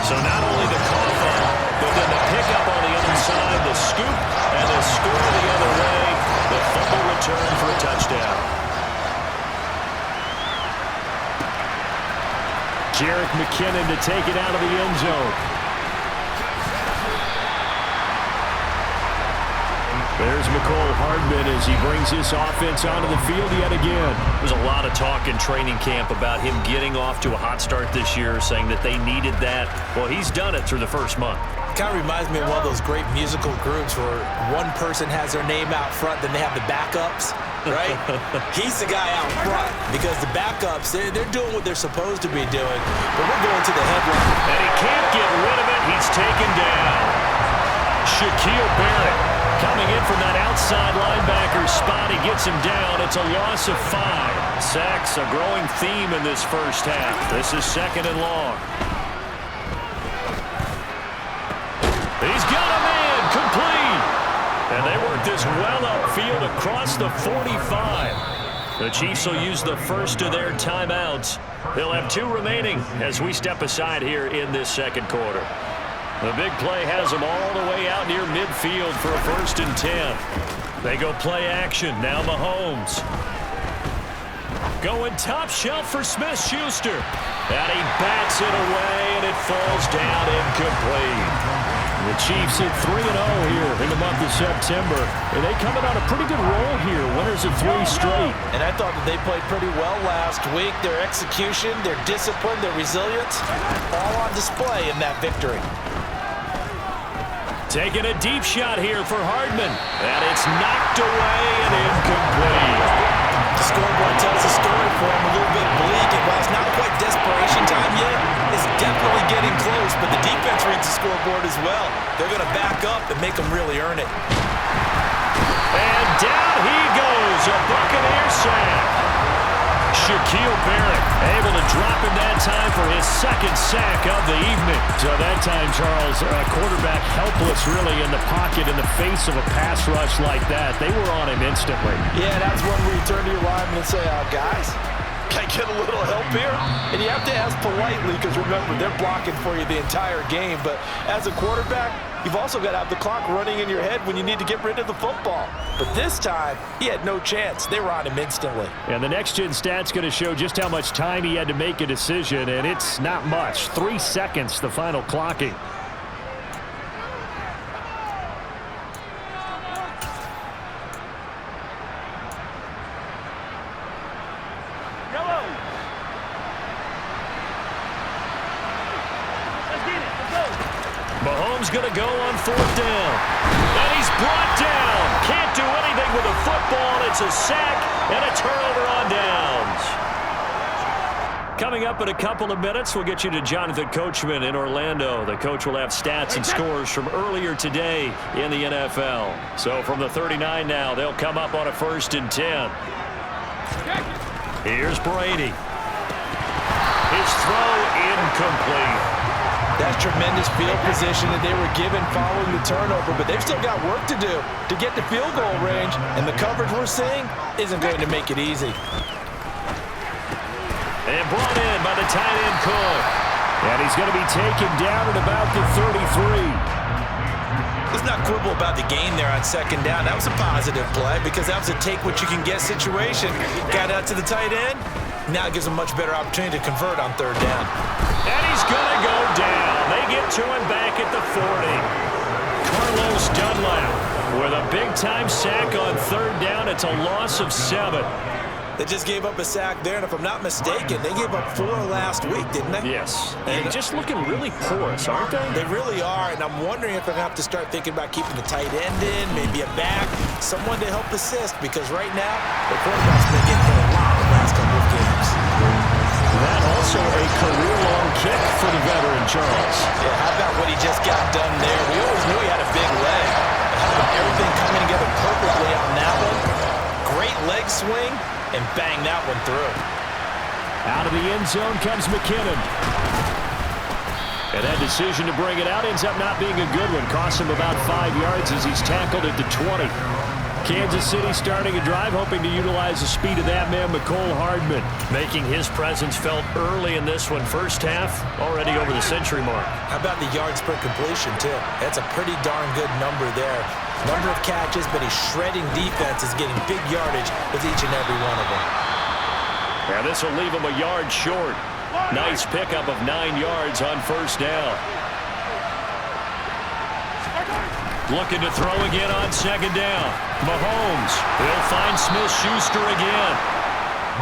So not only the cough up, but then the pickup on the other side, the scoop, and the score the other way. The fumble return for a touchdown. Jerick McKinnon to take it out of the end zone. There's McCole Hardman as he brings this offense onto the field yet again. There's a lot of talk in training camp about him getting off to a hot start this year, saying that they needed that. Well, he's done it through the first month. Kind of reminds me of one of those great musical groups where one person has their name out front, then they have the backups, right? He's the guy out front because the backups, they're doing what they're supposed to be doing, but we're going to the headline. And he can't get rid of it. He's taken down. Shaquille Barrett coming in from that outside linebacker spot. He gets him down. It's a loss of 5. Sacks, a growing theme in this first half. This is 2nd and long. He's got a man, complete. And they work this well upfield across the 45. The Chiefs will use the first of their timeouts. They'll have 2 remaining as we step aside here in this 2nd quarter. The big play has them all the way out near midfield for a 1st and 10. They go play action. Now Mahomes. Going top shelf for Smith-Schuster. And he bats it away, and it falls down incomplete. The Chiefs hit 3-0 here in the month of September. And they come in on a pretty good roll here. Winners of 3 straight. And I thought that they played pretty well last week. Their execution, their discipline, their resilience, all on display in that victory. Taking a deep shot here for Hardman. And it's knocked away and incomplete. The scoreboard tells a story for him, a little bit bleak. And while it's not quite desperation time yet, it's definitely getting close. But the defense reads the scoreboard as well. They're going to back up and make them really earn it. And down he goes. A Buccaneer sack. Shaquille Barrett able to drop in that time for his 2nd sack of the evening. So that time, Charles, quarterback helpless really in the pocket in the face of a pass rush like that. They were on him instantly. Yeah, that's when we turn to your lineman and say, guys, can I get a little help here? And you have to ask politely because, remember, they're blocking for you the entire game. But as a quarterback, you've also got to have the clock running in your head when you need to get rid of the football. But this time, he had no chance. They were on him instantly. And the next-gen stat's going to show just how much time he had to make a decision, and it's not much. 3 seconds, the final clocking. Mahomes going to go on 4th down. And he's brought down. Can't do anything with a football. It's a sack and a turnover on downs. Coming up in a couple of minutes, we'll get you to Jonathan Coachman in Orlando. The coach will have stats and scores from earlier today in the NFL. So from the 39 now, they'll come up on a 1st and 10. Here's Brady. His throw incomplete. That's tremendous field position that they were given following the turnover, but they've still got work to do to get to field goal range, and the coverage we're seeing isn't going to make it easy. And brought in by the tight end Cook. And he's going to be taken down at about the 33. Let's not quibble about the gain there on 2nd down. That was a positive play because that was a take-what-you-can-get situation. Got out to the tight end. Now it gives him a much better opportunity to convert on 3rd down. And he's going to go down. They get to him back at the 40. Carlos Dunlap with a big-time sack on 3rd down. It's a loss of 7. They just gave up a sack there, and if I'm not mistaken, they gave up 4 last week, didn't they? Yes. And just looking really porous, aren't they? They really are, and I'm wondering if they're going to have to start thinking about keeping the tight end in, maybe a back, someone to help assist, because right now, the quarterback's been getting hit a lot the last couple of games. That also a career-long kick for the veteran, Charles. Yeah, how about what he just got done there? We always knew he had a big leg. But how about everything coming together perfectly on that one? Great leg swing. And bang that one through. Out of the end zone comes McKinnon. And that decision to bring it out ends up not being a good one. Costs him about 5 yards as he's tackled at the 20. Kansas City starting a drive, hoping to utilize the speed of that man, McCole Hardman. Making his presence felt early in this one. 1st half, already over the century mark. How about the yards per completion, too? That's a pretty darn good number there. Number of catches, but he's shredding defenses, getting big yardage with each and every one of them. Now this will leave him a yard short. Nice pickup of 9 yards on 1st down. Looking to throw again on 2nd down. Mahomes. He'll find Smith-Schuster again.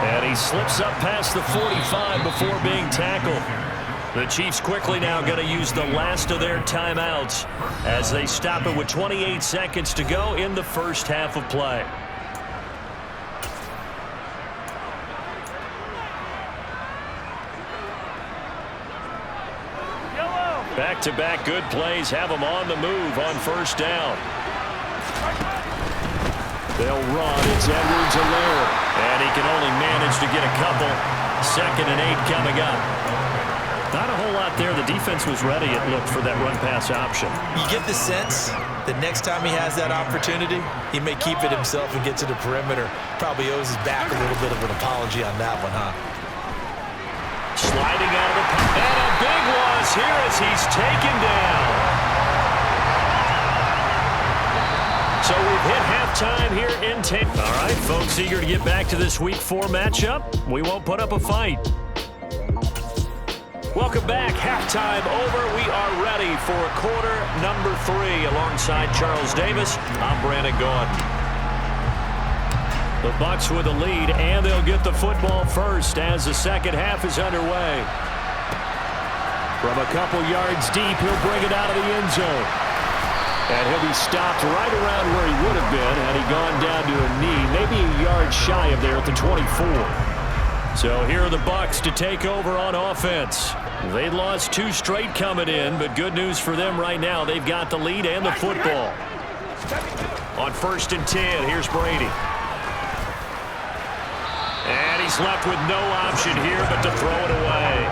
And he slips up past the 45 before being tackled. The Chiefs quickly now going to use the last of their timeouts as they stop it with 28 seconds to go in the 1st half of play. Back-to-back good plays have them on the move on 1st down. They'll run. It's Edwards-Helaire. And he can only manage to get a couple. 2nd and 8 coming up. Not a whole lot there. The defense was ready, it looked, for that run-pass option. You get the sense that next time he has that opportunity, he may keep it himself and get to the perimeter. Probably owes his back a little bit of an apology on that one, huh? Sliding out of the pocket. And a big loss here as he's taken down. So we've hit halftime here in 10. All right, folks, eager to get back to this Week 4 matchup. We won't put up a fight. Welcome back. Halftime over. We are ready for quarter number 3. Alongside Charles Davis, I'm Brandon Gaudin. The Bucs with the lead, and they'll get the football first as the 2nd half is underway. From a couple yards deep, he'll bring it out of the end zone. And he'll be stopped right around where he would have been had he gone down to a knee, maybe a yard shy of there at the 24. So here are the Bucs to take over on offense. They lost 2 straight coming in, but good news for them right now. They've got the lead and the football. On 1st and 10, here's Brady. And he's left with no option here but to throw it away.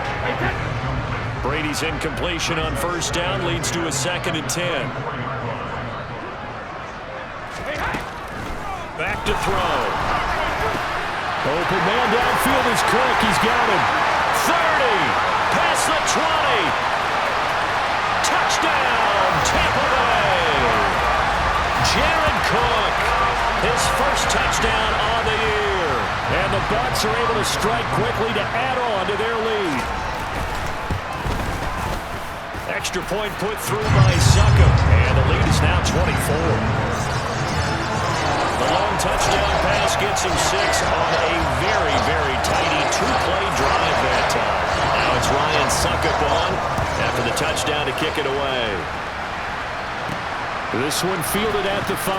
Brady's incompletion on 1st down leads to a 2nd and 10. Back to throw. Open man downfield is Cook. He's got him. 30. Past the 20. Touchdown, Tampa Bay. Jared Cook. His first touchdown on the year. And the Bucs are able to strike quickly to add on to their lead. Extra point put through by Succop. And the lead is now 24. The long touchdown pass gets him 6 on a very, very tidy 2-play drive that time. Now it's Ryan Succop on after the touchdown to kick it away. This one fielded at the 5.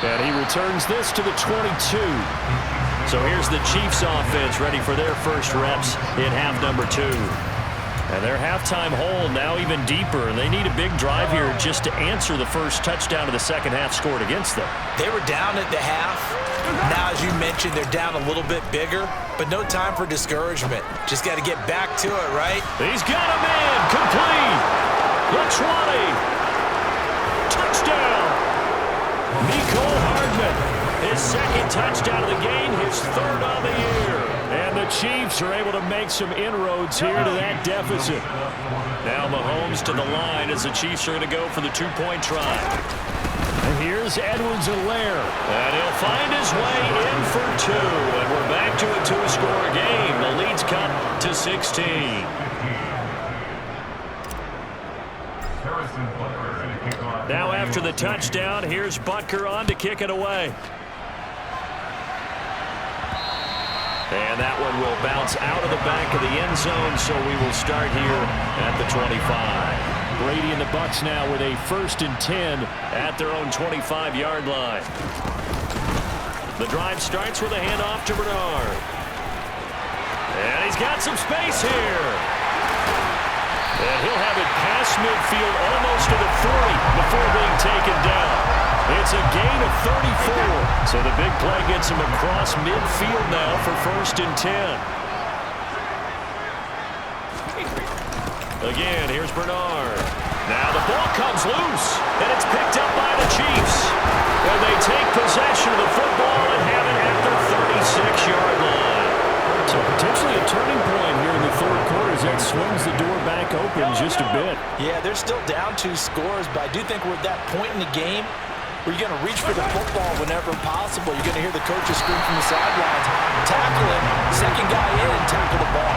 And he returns this to the 22. So here's the Chiefs offense ready for their first reps in half number 2. And their halftime hole now even deeper. And they need a big drive here just to answer the first touchdown of the second half scored against them. They were down at the half. Now, as you mentioned, they're down a little bit bigger, but no time for discouragement. Just got to get back to it, right? He's got him in. Complete. The 20. Touchdown. Nicole Hardman. His second touchdown of the game, his third on the year. And the Chiefs are able to make some inroads here to that deficit. Now Mahomes to the line as the Chiefs are going to go for the two-point try. And here's Edwards-Helaire. And he'll find his way in for 2. And we're back to a 2-score game. The lead's cut to 16. Now after the touchdown, here's Butker on to kick it away. And that one will bounce out of the back of the end zone, so we will start here at the 25. Brady and the Bucs now with a 1st and 10 at their own 25-yard line. The drive starts with a handoff to Bernard. And he's got some space here. And he'll have it past midfield almost to the 40 before being taken down. It's a gain of 34. So the big play gets him across midfield now for 1st and 10. Again, here's Bernard. Now the ball comes loose, and it's picked up by the Chiefs. And they take possession of the football and have it at their 36-yard line. So potentially a turning point here in the third quarter as that swings the door back open just a bit. Yeah, they're still down 2 scores, but I do think we're at that point in the game where you're going to reach for the football whenever possible. You're going to hear the coaches scream from the sidelines, tackle him, second guy in, tackle the ball.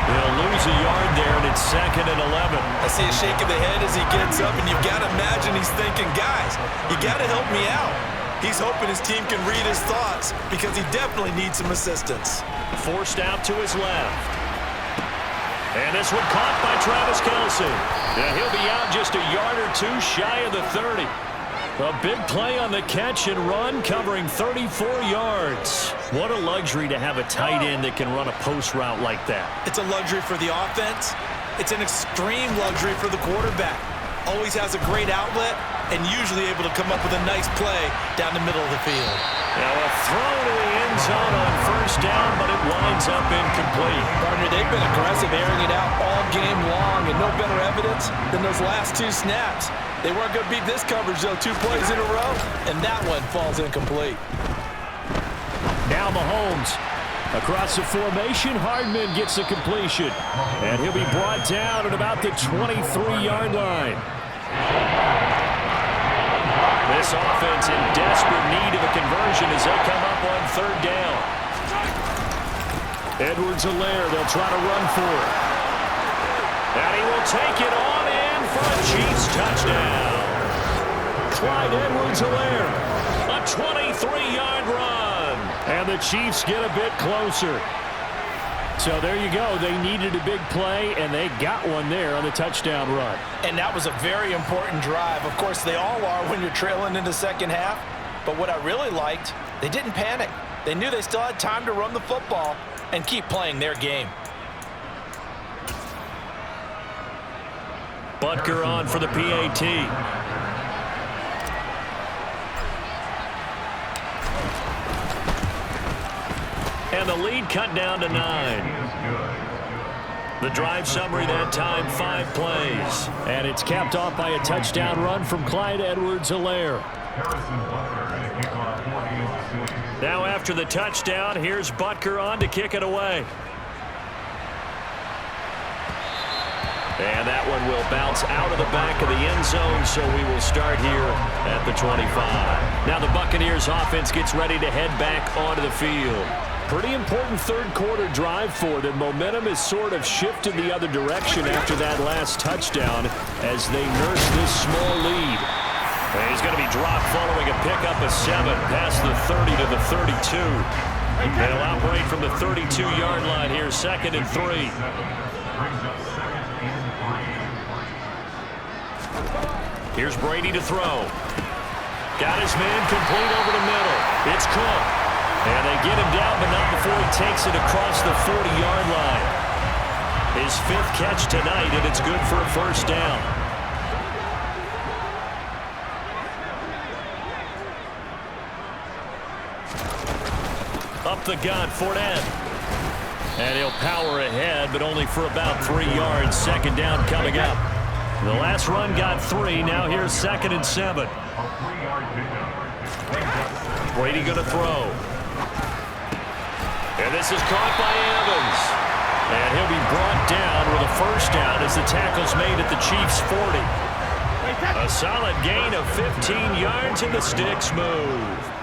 They'll lose a yard there, and it's 2nd and 11. I see a shake of the head as he gets up, and you've got to imagine he's thinking, guys, you got to help me out. He's hoping his team can read his thoughts because he definitely needs some assistance. Forced out to his left. And this one caught by Travis Kelce. And he'll be out just a yard or 2 shy of the 30. A big play on the catch and run, covering 34 yards. What a luxury to have a tight end that can run a post route like that. It's a luxury for the offense. It's an extreme luxury for the quarterback. Always has a great outlet and usually able to come up with a nice play down the middle of the field. Now a throw to the end zone on 1st down, but it winds up incomplete. Partner, they've been aggressive, airing it out all game long, and no better evidence than those last 2 snaps. They weren't going to beat this coverage, though, 2 plays in a row, and that one falls incomplete. Now Mahomes. Across the formation, Hardman gets the completion. And he'll be brought down at about the 23-yard line. This offense in desperate need of a conversion as they come up on 3rd down. Edwards-Helaire, they'll try to run for it. And he will take it on in for a Chiefs touchdown. Clyde Edwards-Helaire. A 23-yard run. And the Chiefs get a bit closer. So there you go. They needed a big play, and they got one there on the touchdown run. And that was a very important drive. Of course, they all are when you're trailing in the second half. But what I really liked, they didn't panic. They knew they still had time to run the football and keep playing their game. Butker on for the PAT. And the lead cut down to 9. The drive summary that time, 5 plays. And it's capped off by a touchdown run from Clyde Edwards-Helaire. Now after the touchdown, here's Butker on to kick it away. And that one will bounce out of the back of the end zone, so we will start here at the 25. Now the Buccaneers offense gets ready to head back onto the field. Pretty important third quarter drive for them. Momentum has sort of shifted the other direction after that last touchdown as they nurse this small lead. And he's going to be dropped following a pickup of 7 past the 30 to the 32. And he'll operate from the 32-yard line here, 2nd and 3. Here's Brady to throw. Got his man complete over the middle. It's Cook. And they get him down, but not before he takes it across the 40-yard line. His 5th catch tonight, and it's good for a first down. Up the gut, Fournette. And he'll power ahead, but only for about 3 yards. Second down coming up. The last run got 3. Now here's 2nd and 7. Brady going to throw. And this is caught by Evans. And he'll be brought down with a first down as the tackle's made at the Chiefs' 40. A solid gain of 15 yards, and the sticks move.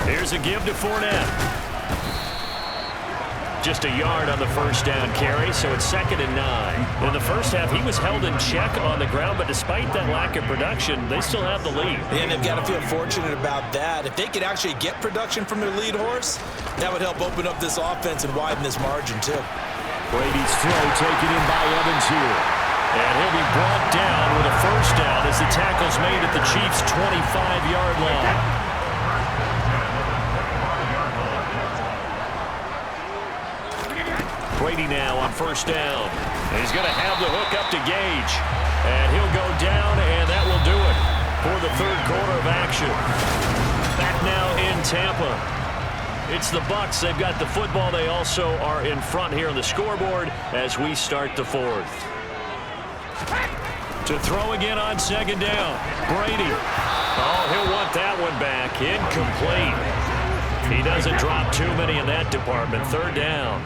Here's a give to Fournette. Just a yard on the first down carry, so it's 2nd and 9. In the first half, he was held in check on the ground, but despite that lack of production, they still have the lead. And they've got to feel fortunate about that. If they could actually get production from their lead horse, that would help open up this offense and widen this margin, too. Brady's throw taken in by Evans here. And he'll be brought down with a first down as the tackle's made at the Chiefs' 25-yard line. Brady now on first down. And he's going to have the hook up to Gage. And he'll go down, and that will do it for the 3rd quarter of action. Back now in Tampa. It's the Bucs. They've got the football. They also are in front here on the scoreboard as we start the 4th. To throw again on 2nd down. Brady. Oh, he'll want that one back. Incomplete. He doesn't drop too many in that department. 3rd down.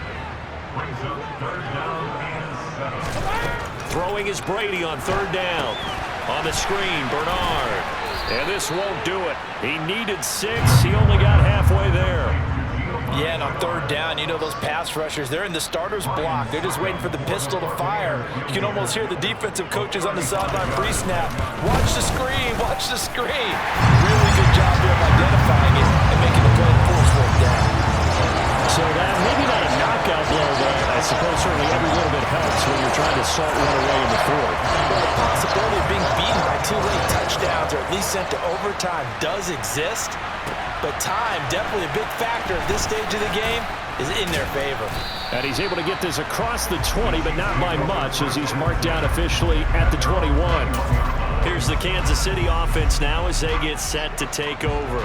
Throwing is Brady on 3rd down. On the screen, Bernard. And this won't do it. He needed 6. He only got halfway there. Yeah, and on 3rd down, you know those pass rushers, they're in the starter's block. They're just waiting for the pistol to fire. You can almost hear the defensive coaches on the sideline pre-snap. Watch the screen, watch the screen. Really good job there of identifying it and making the play force work down. So that maybe not a knockout blow, but I suppose certainly every little bit helps when you're trying to salt one away in the 4th. Well, the possibility of being beaten by 2 late touchdowns or at least sent to overtime does exist, but time, definitely a big factor at this stage of the game, is in their favor. And he's able to get this across the 20, but not by much as he's marked down officially at the 21. Here's the Kansas City offense now as they get set to take over.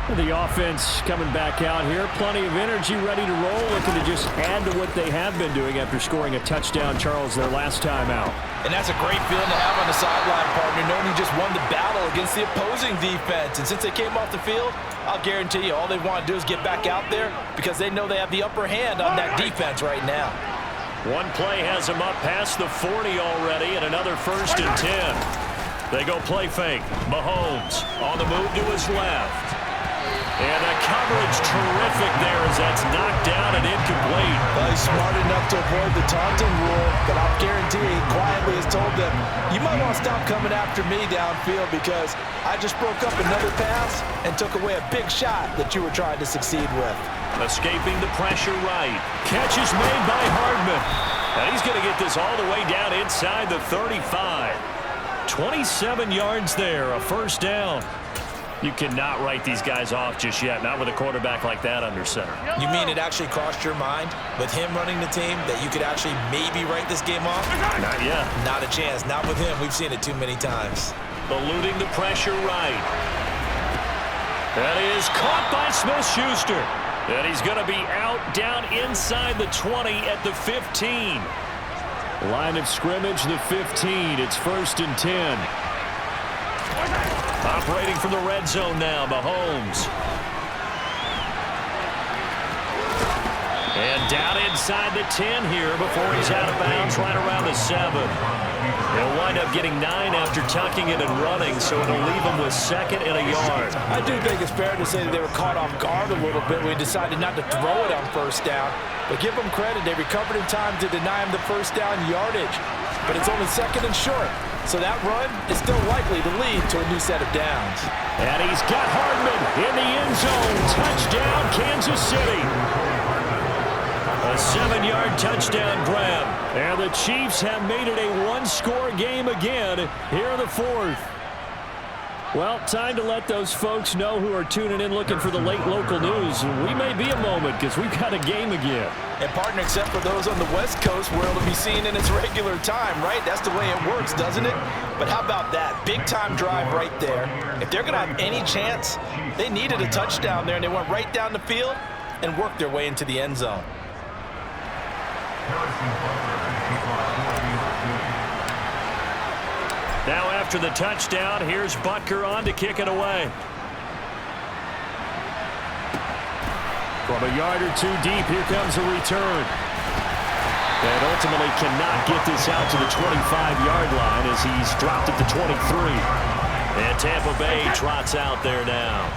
The offense coming back out here. Plenty of energy, ready to roll, looking to just add to what they have been doing after scoring a touchdown, Charles, their last time out. And that's a great feeling to have on the sideline, partner, knowing you just won the battle against the opposing defense. And since they came off the field, I'll guarantee you all they want to do is get back out there because they know they have the upper hand on that defense right now. One play has them up past the 40 already, and another 1st and 10. They go play fake. Mahomes on the move to his left. And the coverage terrific there as that's knocked down and incomplete. Well, he's smart enough to avoid the taunting rule, but I'll guarantee he quietly has told them, you might want to stop coming after me downfield because I just broke up another pass and took away a big shot that you were trying to succeed with. Escaping the pressure right. Catch is made by Hardman. And he's going to get this all the way down inside the 35. 27 yards there, a first down. You cannot write these guys off just yet, not with a quarterback like that under center. You mean it actually crossed your mind with him running the team that you could actually maybe write this game off? Not yet. Not a chance. Not with him. We've seen it too many times. Eluding the pressure right. That is caught by Smith-Schuster. And he's going to be out down inside the 20 at the 15. Line of scrimmage, the 15. It's 1st and 10. Operating from the red zone now, Mahomes. And down inside the 10 here before he's out of bounds right around the 7. He'll wind up getting 9 after tucking it and running, so it'll leave him with 2nd and a yard. I do think it's fair to say that they were caught off guard a little bit when we decided not to throw it on 1st down. But give them credit, they recovered in time to deny him the 1st down yardage. But it's only 2nd and short. So that run is still likely to lead to a new set of downs. And he's got Hardman in the end zone. Touchdown, Kansas City. A 7-yard third touchdown grab. And the Chiefs have made it a one-score game again here in the fourth. Well, time to let those folks know who are tuning in looking for the late local news. We may be a moment because we've got a game again. And partner, except for those on the West Coast where it'll be seen in its regular time, right? That's the way it works, doesn't it? But how about that? Big-time drive right there. If they're going to have any chance, they needed a touchdown there, and they went right down the field and worked their way into the end zone. Now after the touchdown, here's Butker on to kick it away. From a yard or two deep, here comes a return. And ultimately cannot get this out to the 25-yard line as he's dropped at the 23. And Tampa Bay trots out there now.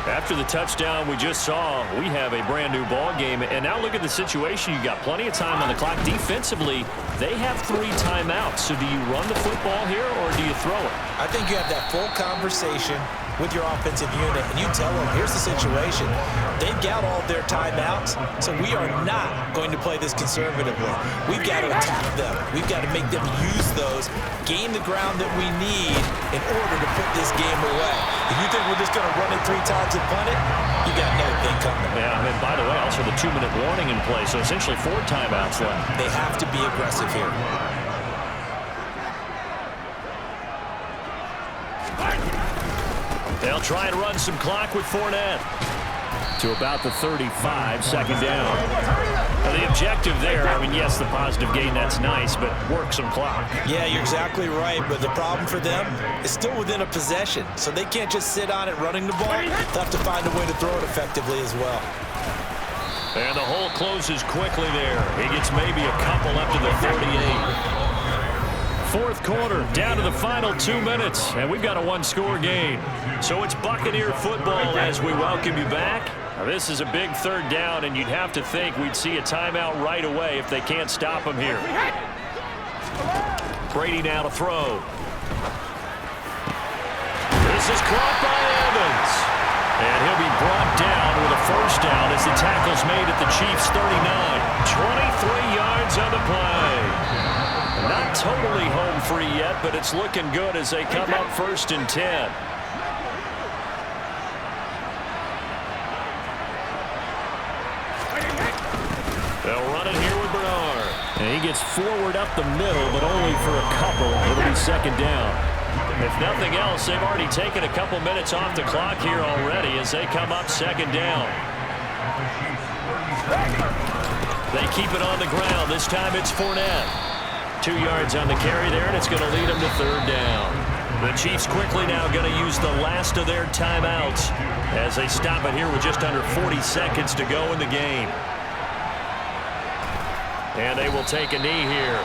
After the touchdown we just saw, we have a brand-new ball game. And now look at the situation. You've got plenty of time on the clock. Defensively, they have 3 timeouts. So do you run the football here or do you throw it? I think you have that full conversation with your offensive unit, and you tell them, here's the situation. They've got all their timeouts, so we are not going to play this conservatively. We've got to attack them. We've got to make them use those, gain the ground that we need in order to put this game away. If you think we're just going to run it 3 times and punt it, you got another thing coming. Yeah, and by the way, also the 2-minute warning in play, so essentially 4 timeouts left. They have to be aggressive here. They'll try and run some clock with Fournette. To about the 35, second down. Now the objective there, I mean, yes, the positive gain, that's nice, but work some clock. Yeah, you're exactly right, but the problem for them is still within a possession, so they can't just sit on it running the ball. They'll have to find a way to throw it effectively as well. And the hole closes quickly there. He gets maybe a couple up to the 38. Fourth quarter, down to the final 2 minutes, and we've got a one-score game. So it's Buccaneer football as we welcome you back. Now, this is a big third down, and you'd have to think we'd see a timeout right away if they can't stop him here. Brady now to throw. This is caught by Evans. And he'll be brought down with a first down as the tackle's made at the Chiefs' 39. 23 yards on the play. Not totally home free yet, but it's looking good as they come up 1st and 10. They'll run it here with Bernard. And he gets forward up the middle, but only for a couple. It'll be second down. If nothing else, they've already taken a couple minutes off the clock here already as they come up second down. They keep it on the ground. This time it's Fournette. 2 yards on the carry there, and it's going to lead them to third down. The Chiefs quickly now going to use the last of their timeouts as they stop it here with just under 40 seconds to go in the game. And they will take a knee here.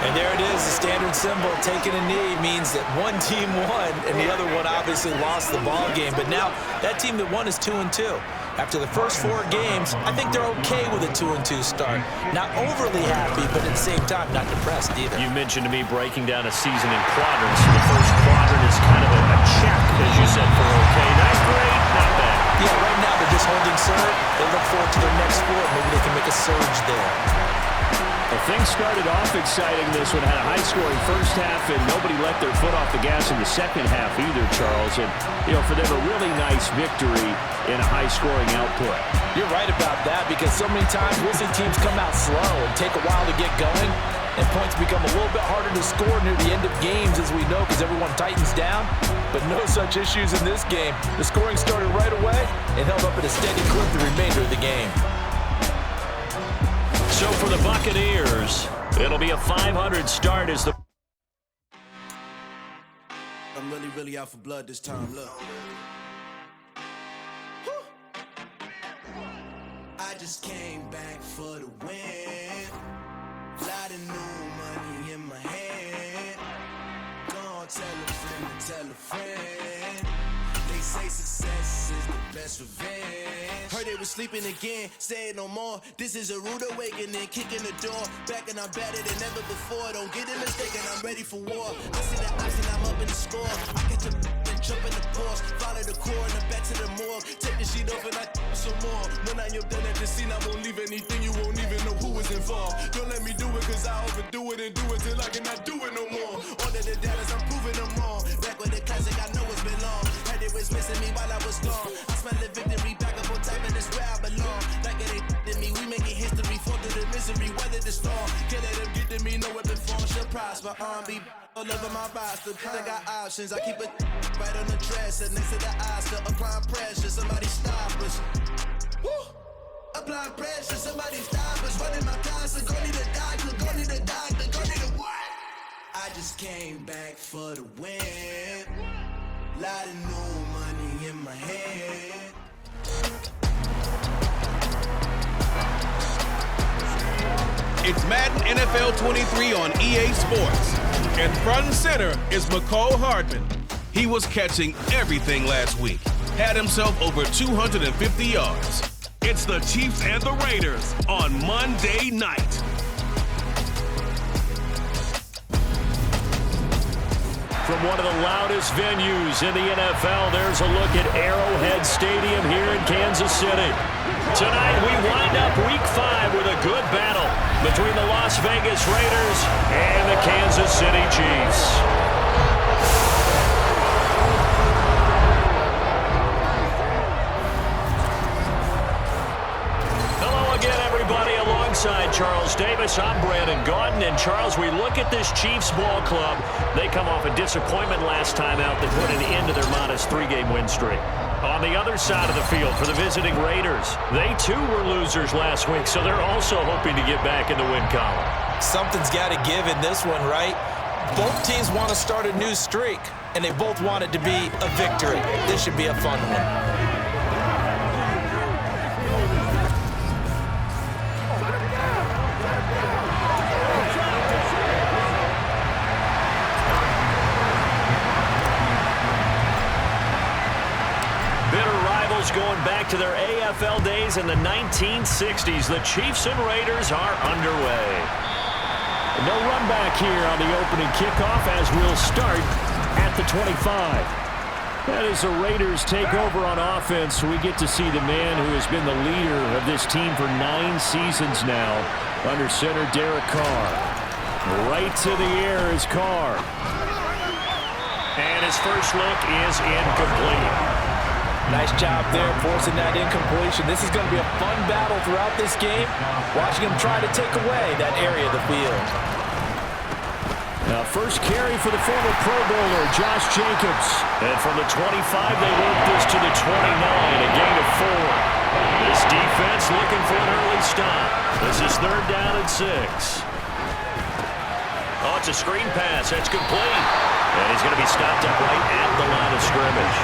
And there it is, the standard symbol. Taking a knee means that one team won, and the other one obviously lost the ball game. But now that team that won is 2-2. After the first 4 games, I think they're okay with a 2-2 start. Not overly happy, but at the same time, not depressed either. You mentioned to me breaking down a season in quadrants. The first quadrant is kind of a check, as you said, for okay. Not great, not bad. Yeah, right now they're just holding serve. They look forward to their next 4. Maybe they can make a surge there. Well, things started off exciting. This one had a high-scoring first half, and nobody let their foot off the gas in the second half either, Charles. And, you know, for them, a really nice victory in a high-scoring output. You're right about that because so many times we'll see teams come out slow and take a while to get going, and points become a little bit harder to score near the end of games, as we know, because everyone tightens down. But no such issues in this game. The scoring started right away and held up at a steady clip the remainder of the game. So for the Buccaneers, it'll be a 500 start as the... I'm really out for blood this time, look. I just came back for the win. Lot of new money in my hand. Gonna tell a friend to tell a friend. They say success is the best revenge. Heard they was sleeping again, say it no more. This is a rude awakening, kicking the door. Back and I'm better than ever before. Don't get it mistaken, I'm ready for war. I see the option, I'm up in the score. I catch a and jump in the course. Follow the core and the back to the morgue. Take the sheet off and I some more. When I am done at the scene, I won't leave anything. You won't even know who was involved. Don't let me do it, cause I overdo it and do it till I cannot do it no more. All of the doubters, I'm proving them wrong. Back with the classic, I know it's been long. Heard it was missing me while I was gone. I smell the victory back up on top, and it's where I belong. Like it ain't to me, we making history. Fall through the misery, weather the storm. Can't let them get to me, no weapon form should prosper. Be all over my roster, I got options. I keep it right on the dresser, next to the Oscar. Applying pressure, somebody stop us. Woo! Applying pressure, somebody stop us. Running my closet, go need a doctor, go need a doctor, go need a what? I just came back for the win. Lot of new money in my head. It's Madden NFL 23 on EA Sports. And front and center is McCole Hardman. He was catching everything last week. Had himself over 250 yards. It's the Chiefs and the Raiders on Monday night. From one of the loudest venues in the NFL, there's a look at Arrowhead Stadium here in Kansas City. Tonight, we wind up Week 5 with a good battle between the Las Vegas Raiders and the Kansas City Chiefs. Hello again, everybody. Alongside Charles Davis, I'm Brandon Gaudin. And Charles, we look at this Chiefs ball club. They come off a disappointment last time out that put an end to their modest 3-game win streak. On the other side of the field for the visiting Raiders, they too were losers last week, so they're also hoping to get back in the win column. Something's got to give in this one, right? Both teams want to start a new streak, and they both want it to be a victory. This should be a fun one. Going back to their AFL days in the 1960s, the Chiefs and Raiders are underway. No run back here on the opening kickoff as we'll start at the 25. And as the Raiders take over on offense, we get to see the man who has been the leader of this team for 9 seasons now, under center Derek Carr. Right to the air is Carr. And his first look is incomplete. Nice job there, forcing that incompletion. This is going to be a fun battle throughout this game, watching him try to take away that area of the field. Now, first carry for the former Pro Bowler, Josh Jacobs. And from the 25, they work this to the 29, a gain of 4. This defense looking for an early stop. This is 3rd down and 6. Oh, it's a screen pass. That's complete. And he's going to be stopped up right at the line of scrimmage.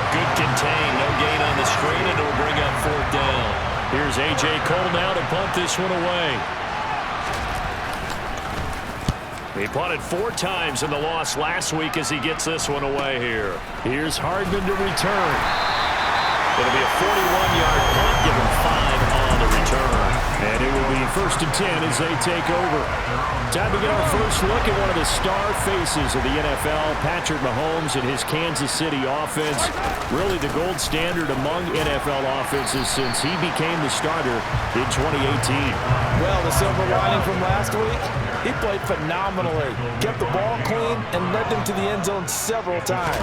Good contain, no gain on the screen, and it'll bring up 4th down. Here's A.J. Cole now to punt this one away. He punted 4 times in the loss last week as he gets this one away here. Here's Hardman to return. It'll be a 41-yard punt, give him 5 on the return. And it will be 1st and 10 as they take over. Time to get our first look at one of the star faces of the NFL, Patrick Mahomes and his Kansas City offense. Really the gold standard among NFL offenses since he became the starter in 2018. Well, the silver lining from last week, he played phenomenally. Kept the ball clean and led them to the end zone several times.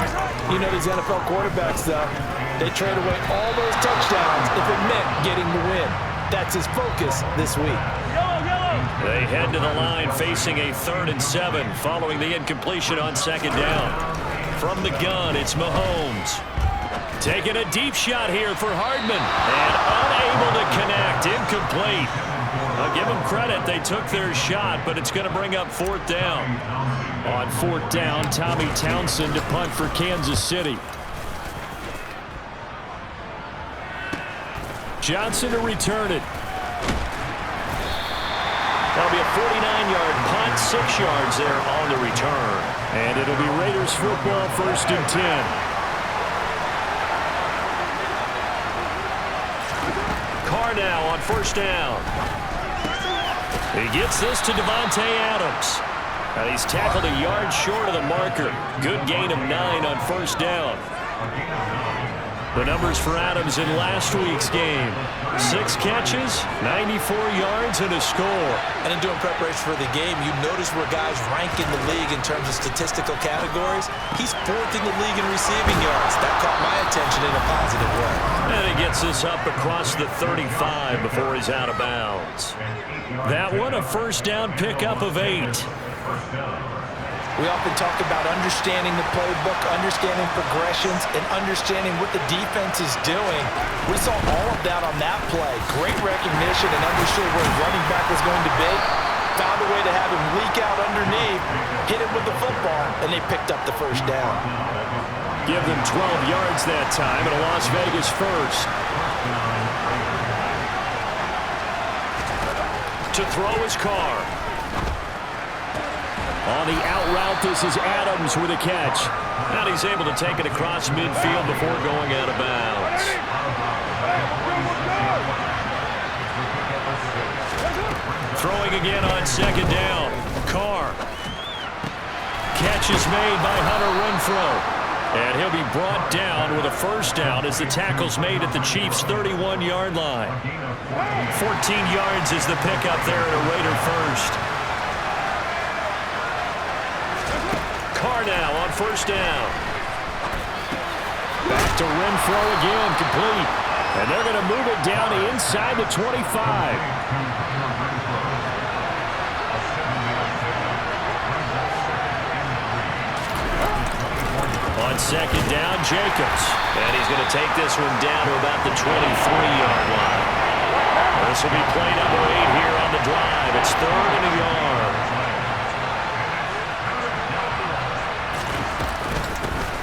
You know these NFL quarterbacks, though, they trade away all those touchdowns if it meant getting the win. That's his focus this week. They head to the line facing a 3rd and 7 following the incompletion on 2nd down. From the gun, it's Mahomes. Taking a deep shot here for Hardman. And unable to connect. Incomplete. I'll give them credit. They took their shot, but it's going to bring up 4th down. On 4th down, Tommy Townsend to punt for Kansas City. Johnson to return it. That'll be a 49-yard punt, 6 yards there on the return. And it'll be Raiders football, 1st and 10. Carr now on 1st down. He gets this to Devontae Adams. And he's tackled a yard short of the marker. Good gain of 9 on 1st down. The numbers for Adams in last week's game. 6 catches, 94 yards, and a score. And in doing preparation for the game, you notice where guys rank in the league in terms of statistical categories. He's 4th in the league in receiving yards. That caught my attention in a positive way. And he gets this up across the 35 before he's out of bounds. That one, a first down pickup of 8. We often talk about understanding the playbook, understanding progressions, and understanding what the defense is doing. We saw all of that on that play. Great recognition and understood where the running back was going to be. Found a way to have him leak out underneath, hit him with the football, and they picked up the first down. Give them 12 yards that time, and a Las Vegas first. To throw his car. On the out route, this is Adams with a catch. And he's able to take it across midfield before going out of bounds. Throwing again on second down. Carr. Catch is made by Hunter Renfrow. And he'll be brought down with a first down as the tackle's made at the Chiefs' 31-yard line. 14 yards is the pickup there at a Raider first. Carr now on first down. Back to Renfrow again, complete. And they're going to move it down inside the 25. On second down, Jacobs. And he's going to take this one down to about the 23-yard line. This will be play number 8 here on the drive. It's 3rd and a yard.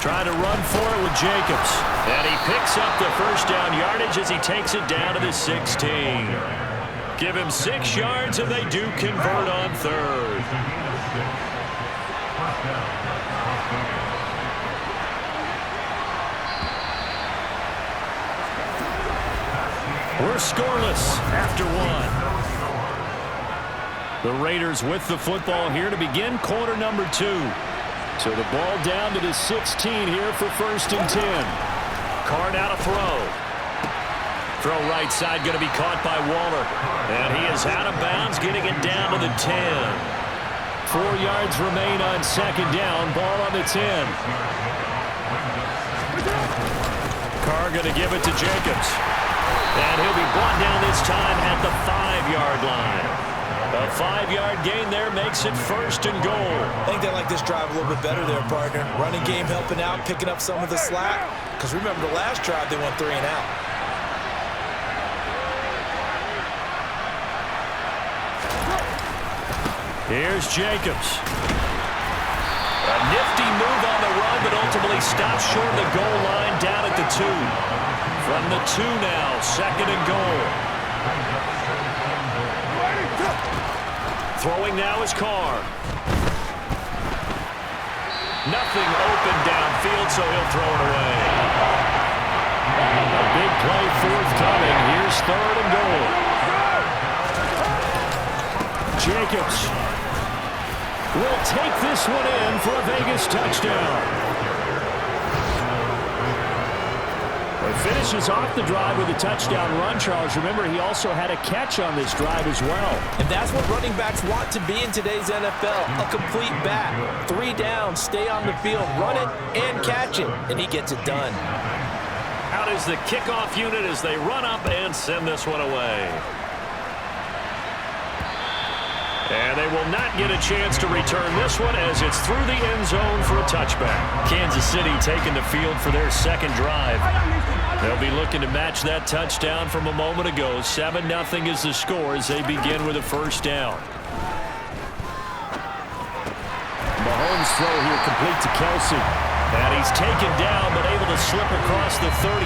Trying to run for it with Jacobs. And he picks up the first down yardage as he takes it down to the 16. Give him 6 yards, and they do convert on 3rd. We're scoreless after 1. The Raiders with the football here to begin quarter number 2. So the ball down to the 16 here for 1st and 10. Carr now to throw. Throw right side going to be caught by Waller. And he is out of bounds, getting it down to the 10. 4 yards remain on second down. Ball on the 10. Carr going to give it to Jacobs. And he'll be brought down this time at the 5-yard line. A 5-yard gain there makes it 1st and goal. I think they like this drive a little bit better there, partner. Running game helping out, picking up some of the slack. Because remember the last drive, they went 3 and out. Here's Jacobs. A nifty move on the run, but ultimately stops short of the goal line down at the 2. From the 2 now, 2nd and goal. Throwing now is Carr. Nothing open downfield, so he'll throw it away. A big play forthcoming. Here's 3rd and goal. Jacobs will take this one in for a Vegas touchdown. He finishes off the drive with a touchdown run, Charles. Remember, he also had a catch on this drive as well. And that's what running backs want to be in today's NFL, a complete back. 3 downs, stay on the field, run it, and catch it, and he gets it done. Out is the kickoff unit as they run up and send this one away. And they will not get a chance to return this one as it's through the end zone for a touchback. Kansas City taking the field for their second drive. They'll be looking to match that touchdown from a moment ago. 7-0 is the score as they begin with a first down. Mahomes throw here complete to Kelsey. And he's taken down but able to slip across the 35.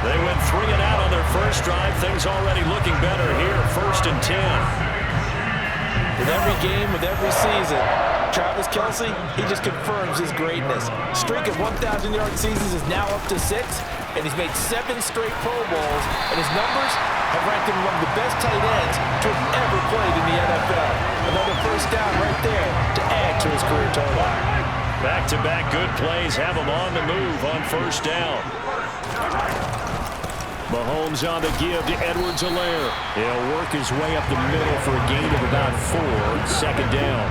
They went 3 and out on their first drive. Things already looking better here. 1st and 10. With every game, with every season, Travis Kelsey, he just confirms his greatness. Streak of 1,000-yard seasons is now up to 6, and he's made 7 straight Pro Bowls, and his numbers have ranked him among the best tight ends to have ever played in the NFL. Another first down right there to add to his career total. Back-to-back good plays have him on the move on first down. Mahomes on the give to Edwards-Helaire. He'll work his way up the middle for a gain of about 4. Second down.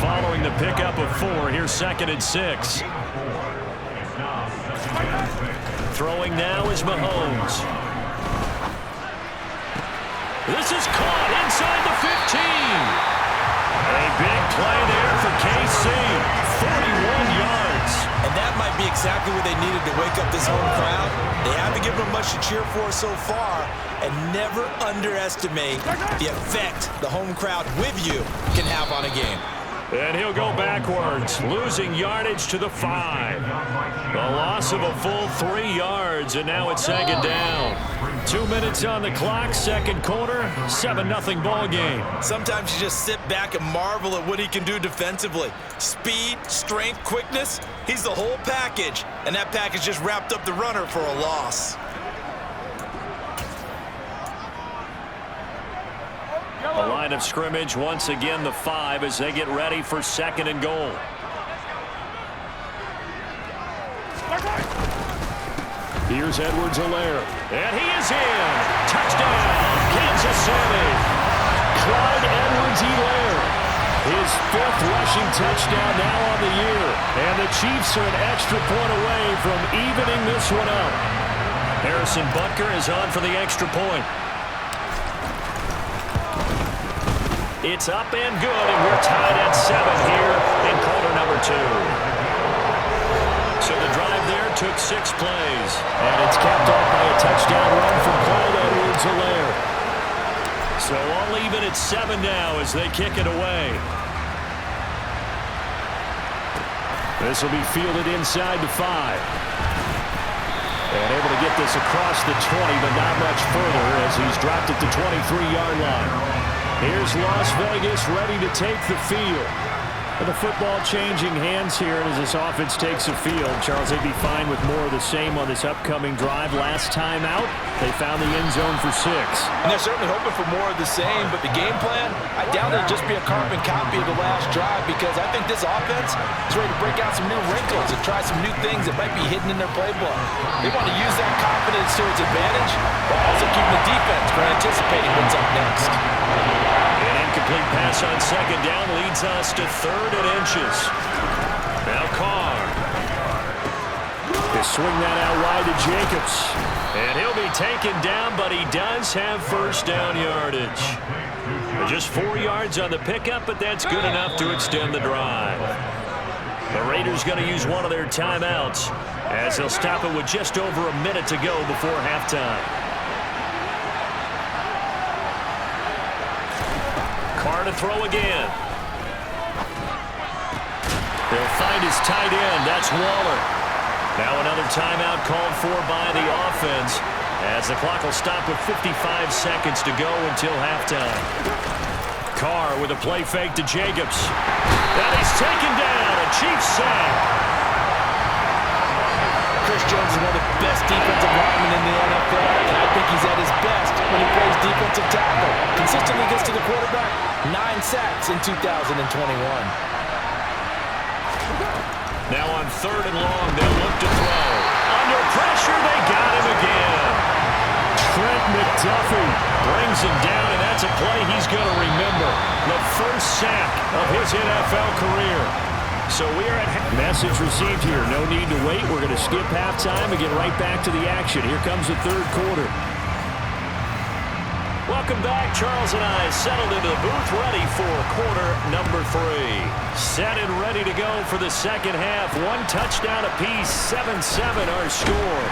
Following the pickup of 4, here's 2nd and 6. Throwing now is Mahomes. This is caught inside the 15. A big play there for KC. 41 yards. And that might be exactly what they needed to wake up this home crowd. They haven't given them much to cheer for so far. And never underestimate the effect the home crowd with you can have on a game. And he'll go backwards, losing yardage to the 5. A loss of a full 3 yards, and now it's 2nd down. 2 minutes on the clock, second quarter, 7-0 ball game. Sometimes you just sit back and marvel at what he can do defensively. Speed, strength, quickness, he's the whole package. And that package just wrapped up the runner for a loss. The line of scrimmage, once again, the 5 as they get ready for 2nd and goal. Here's Edwards-Helaire. And he is in. Touchdown, Kansas City. Clyde Edwards-Helaire. His 5th rushing touchdown now on the year. And the Chiefs are an extra point away from evening this one up. Harrison Butker is on for the extra point. It's up and good, and we're tied at 7 here in quarter number 2. So the drive there took 6 plays. And it's capped off by a touchdown run from Clyde Edwards-Helaire. So all even at 7 now as they kick it away. This will be fielded inside the 5. And able to get this across the 20, but not much further as he's dropped it to 23-yard line. Here's Las Vegas ready to take the field. The football changing hands here, and as this offense takes the field, Charles, they'd be fine with more of the same on this upcoming drive. Last time out, they found the end zone for 6. And they're certainly hoping for more of the same, but the game plan, I doubt it'll just be a carbon copy of the last drive, because I think this offense is ready to break out some new wrinkles and try some new things that might be hidden in their playbook. They want to use that confidence to its advantage, while also keeping the defense from anticipating what's up next. An incomplete pass on 2nd down leads us to 3rd and inches. Now Carr. They swing that out wide to Jacobs. And he'll be taken down, but he does have 1st down yardage. Just 4 yards on the pickup, but that's good enough to extend the drive. The Raiders going to use one of their timeouts as they'll stop it with just over a minute to go before halftime. Carr to throw again. He'll find his tight end. That's Waller. Now another timeout called for by the offense as the clock will stop with 55 seconds to go until halftime. Carr with a play fake to Jacobs. And he's taken down. A Chiefs sack. Chris Jones is one of the best defensive linemen in the NFL, and I think he's at his best when he plays defensive tackle. Consistently gets to the quarterback. 9 sacks in 2021. Now on 3rd and long, they'll look to throw. Under pressure, they got him again. Trent McDuffie brings him down, and that's a play he's going to remember. The first sack of his NFL career. So we are at message received here. No need to wait. We're going to skip halftime and get right back to the action. Here comes the 3rd quarter. Welcome back. Charles and I settled into the booth, ready for quarter number 3. Set and ready to go for the second half. 1 touchdown apiece, 7-7 our score.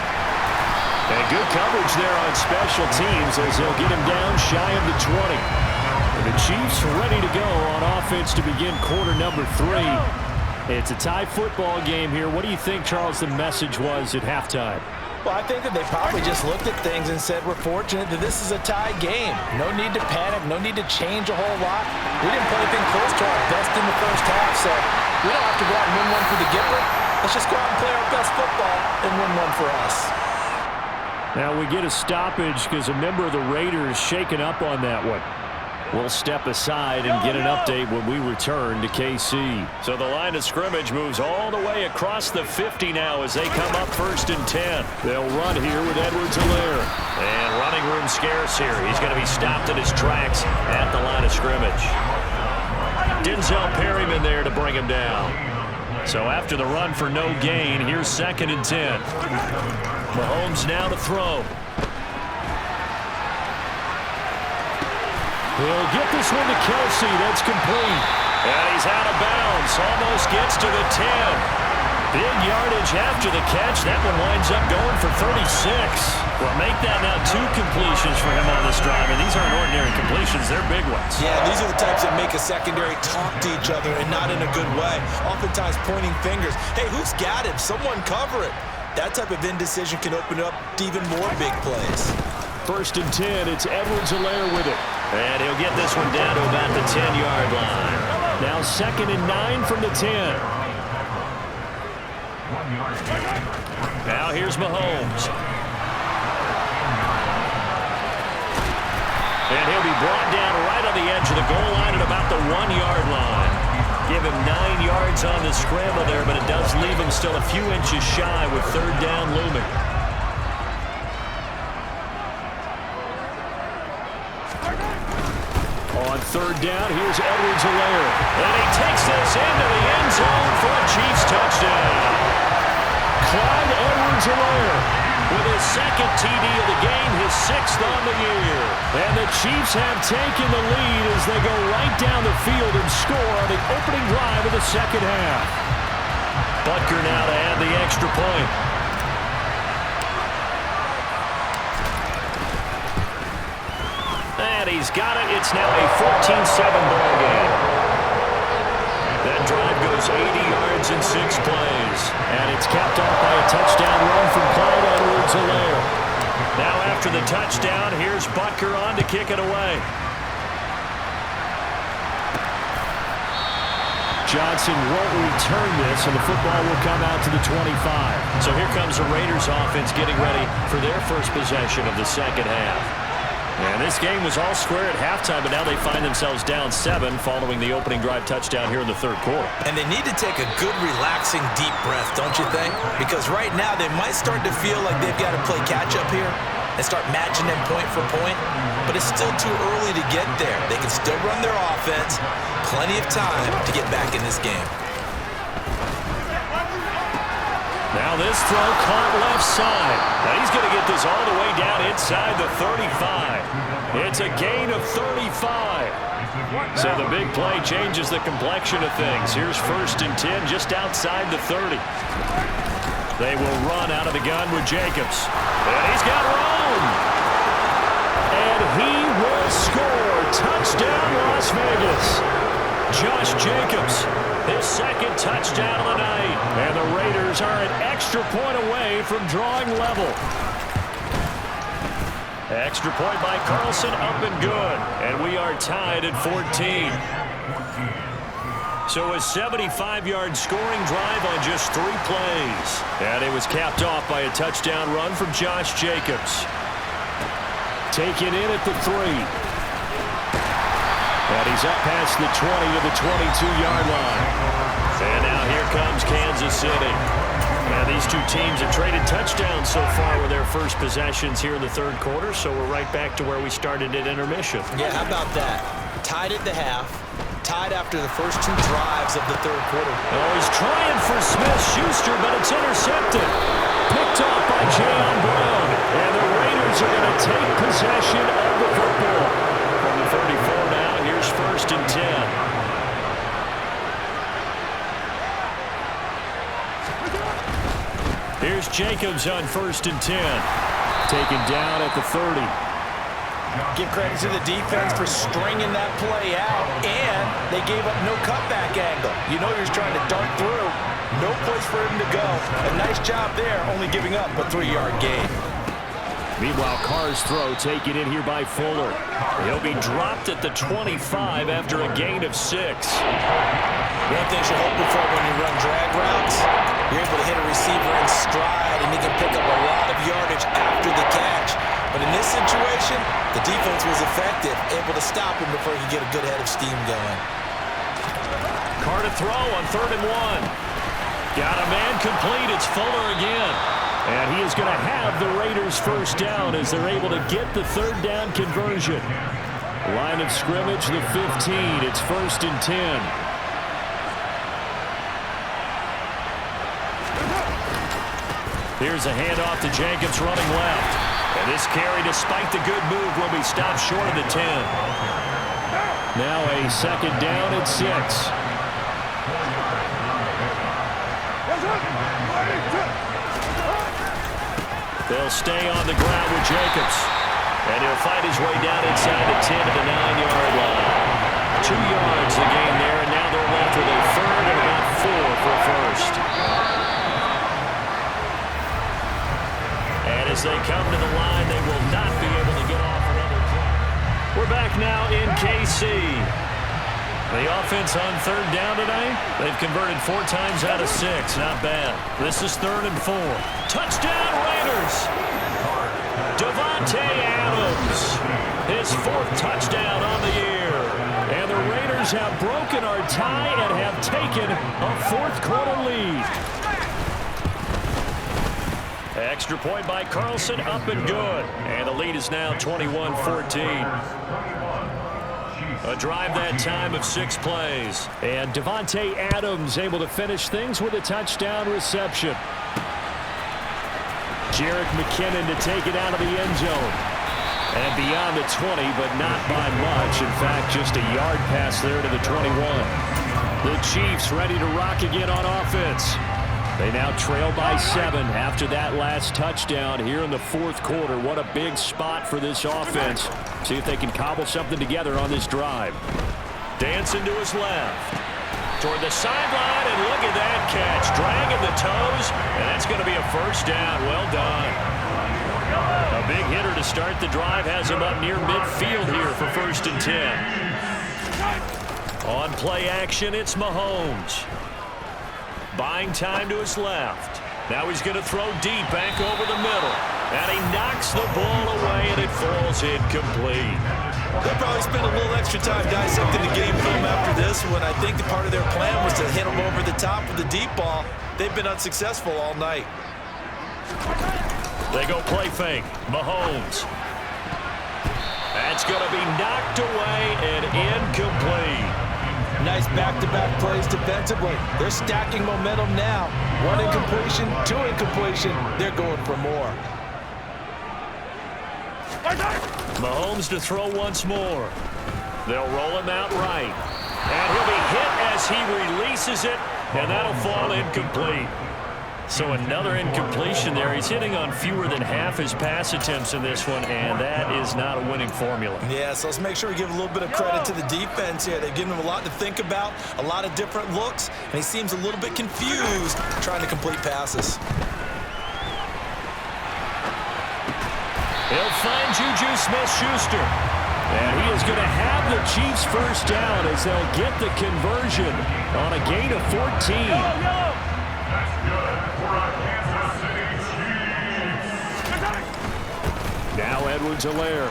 And good coverage there on special teams as they'll get him down shy of the 20. And the Chiefs ready to go on offense to begin quarter number 3. It's a tie football game here. What do you think, Charles, the message was at halftime? Well, I think that they probably just looked at things and said, we're fortunate that this is a tie game. No need to panic, no need to change a whole lot. We didn't play anything close to our best in the first half, so we don't have to go out and win one for the Gipper. Let's just go out and play our best football and win one for us. Now we get a stoppage because a member of the Raiders shaken up on that one. We'll step aside and get an update when we return to KC. So the line of scrimmage moves all the way across the 50 now as they come up 1st and 10. They'll run here with Edwards-Helaire. And running room scarce here. He's going to be stopped in his tracks at the line of scrimmage. Denzel Perryman there to bring him down. So after the run for no gain, here's 2nd and 10. Mahomes now to throw. He'll get this one to Kelsey. That's complete. And he's out of bounds. Almost gets to the 10. Big yardage after the catch. That one winds up going for 36. Well, make that now 2 completions for him on this drive. And these aren't ordinary completions. They're big ones. Yeah, these are the types that make a secondary talk to each other and not in a good way. Oftentimes pointing fingers. Hey, who's got him? Someone cover it. That type of indecision can open up to even more big plays. 1st and 10. It's Edwards-Helaire with it. And he'll get this one down to about the 10-yard line. Now 2nd and 9 from the 10. Now here's Mahomes. And he'll be brought down right on the edge of the goal line at about the 1-yard line. Give him 9 yards on the scramble there, but it does leave him still a few inches shy with 3rd down looming. On 3rd down, here's Edwards-Helaire. And he takes this into the end zone for a Chiefs touchdown. Clyde Edwards-Helaire with his 2nd TD of the game, his 6th on the year. And the Chiefs have taken the lead as they go right down the field and score on the opening drive of the 2nd half. Butker now to add the extra point. And he's got it. It's now a 14-7 ball game. That drive goes 80 yards in 6 plays. And it's capped off by a touchdown run from Clyde Edwards-Helaire. Now after the touchdown, here's Butker on to kick it away. Johnson won't return this, and the football will come out to the 25. So here comes the Raiders offense getting ready for their first possession of the 2nd half. And this game was all square at halftime, but now they find themselves down 7 following the opening drive touchdown here in the 3rd quarter. And they need to take a good, relaxing, deep breath, don't you think? Because right now they might start to feel like they've got to play catch-up here and start matching them point for point. But it's still too early to get there. They can still run their offense. Plenty of time to get back in this game. Now this throw caught left side. Now he's going to get this all the way down inside the 35. It's a gain of 35. So the big play changes the complexion of things. Here's 1st and 10 just outside the 30. They will run out of the gun with Jacobs. And he's got room. And he will score. Touchdown, Las Vegas. Josh Jacobs, his 2nd touchdown of the night. And the Raiders are an extra point away from drawing level. Extra point by Carlson, up and good. And we are tied at 14. So a 75-yard scoring drive on just 3 plays. And it was capped off by a touchdown run from Josh Jacobs. Taken in at the 3. And he's up past the 20 to the 22-yard line. And now here comes Kansas City. And these two teams have traded touchdowns so far with their first possessions here in the 3rd quarter, so we're right back to where we started at intermission. Yeah, how about that? Tied at the half, tied after the first 2 drives of the 3rd quarter. Oh, he's trying for Smith-Schuster, but it's intercepted. Picked off by Jayon Brown. And the Raiders are going to take possession of the football. From the 34 now, here's 1st and 10. Here's Jacobs on 1st and 10. Taken down at the 30. Give credit to the defense for stringing that play out, and they gave up no cutback angle. You know you're just trying to dart through. No place for him to go. A nice job there, only giving up a 3-yard gain. Meanwhile, Carr's throw taken in here by Fuller. He'll be dropped at the 25 after a gain of 6. One thing you're hoping for when you run drag routes, you're able to hit a receiver in stride, and he can pick up a lot of yardage after the catch. But in this situation, The defense was effective, able to stop him before he could get a good head of steam going. Carr to throw on 3rd and 1. Got a man complete. It's Fuller again. And he is going to have the Raiders first down as they're able to get the 3rd down conversion. Line of scrimmage, the 15. It's 1st and 10. Here's a handoff to Jacobs running left. And this carry, despite the good move, will be stopped short of the 10. Now a 2nd down at 6. They'll stay on the ground with Jacobs. And he'll fight his way down inside the 10 to the 9-yard line. 2 yards the gain there, and now they're left with a 3rd and about 4 for first. And as they come to the line, they will not be able to get off another play. We're back now in KC. The offense on 3rd down today, they've converted 4 times out of 6. Not bad. This is 3rd and 4. Touchdown Raiders! Davante Adams, his 4th touchdown on the year. And the Raiders have broken our tie and have taken a 4th quarter lead. Extra point by Carlson, up and good. And the lead is now 21-14. A drive that time of 6 plays. And Davante Adams able to finish things with a touchdown reception. Jerick McKinnon to take it out of the end zone. And beyond the 20, but not by much. In fact, just a yard pass there to the 21. The Chiefs ready to rock again on offense. They now trail by 7 after that last touchdown here in the 4th quarter. What a big spot for this offense. See if they can cobble something together on this drive. Dancing to his left. Toward the sideline, and look at that catch. Dragging the toes, and that's going to be a first down. Well done. A big hitter to start the drive has him up near midfield here for 1st and 10. On play action, it's Mahomes. Buying time to his left. Now he's going to throw deep back over the middle. And he knocks the ball away, and it falls incomplete. They'll probably spend a little extra time dissecting the game film after this one. I think the part of their plan was to hit him over the top of the deep ball. They've been unsuccessful all night. They go play fake. Mahomes. That's going to be knocked away and incomplete. Nice back-to-back plays defensively. They're stacking momentum now. 1 incompletion, 2 incompletion. They're going for more. Mahomes to throw once more. They'll roll him out right. And he'll be hit as he releases it, and that'll fall incomplete. So another incompletion there. He's hitting on fewer than half his pass attempts in this one, and that is not a winning formula. Yeah, so let's make sure we give a little bit of credit to the defense here. They've given him a lot to think about, a lot of different looks, and he seems a little bit confused trying to complete passes. He'll find Juju Smith-Schuster. And he is going to have the Chiefs first down as they'll get the conversion on a gain of 14. Now Edwards-Helaire.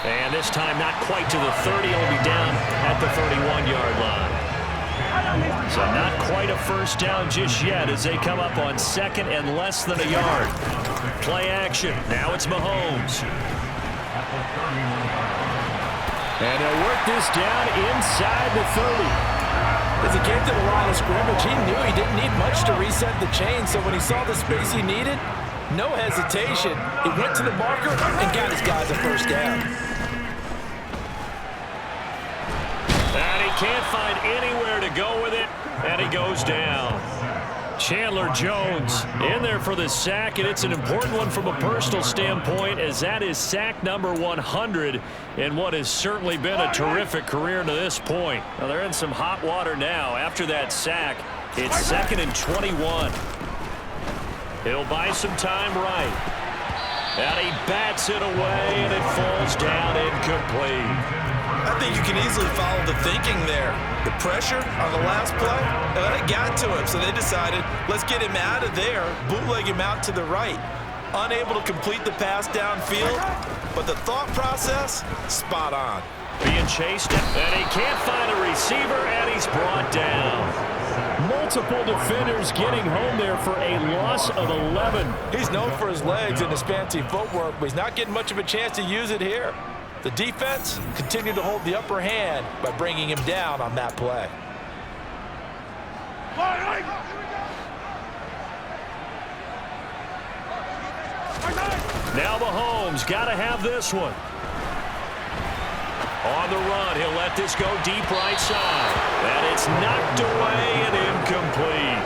And this time not quite to the 30. He'll be down at the 31-yard line. So not quite a first down just yet as they come up on 2nd and less than a yard. Play action. Now it's Mahomes. And he'll work this down inside the 30. As he came to the line of scrimmage, he knew he didn't need much to reset the chain, so when he saw the space he needed, no hesitation. He went to the marker and got his guys a first down. And he can't find anywhere to go with it, and he goes down. Chandler Jones in there for the sack, and it's an important one from a personal standpoint as that is sack number 100 in what has certainly been a terrific career to this point. Now they're in some hot water now. After that sack, it's 2nd and 21. He'll buy some time right. And he bats it away, and it falls down incomplete. I think you can easily follow the thinking there. The pressure on the last play, it got to him, so they decided, let's get him out of there, bootleg him out to the right. Unable to complete the pass downfield, but the thought process, spot on. Being chased, and he can't find a receiver, and he's brought down. Multiple defenders getting home there for a loss of 11. He's known for his legs and his fancy footwork, but he's not getting much of a chance to use it here. The defense continued to hold the upper hand by bringing him down on that play. Now Mahomes got to have this one. On the run, he'll let this go deep right side. And it's knocked away and incomplete.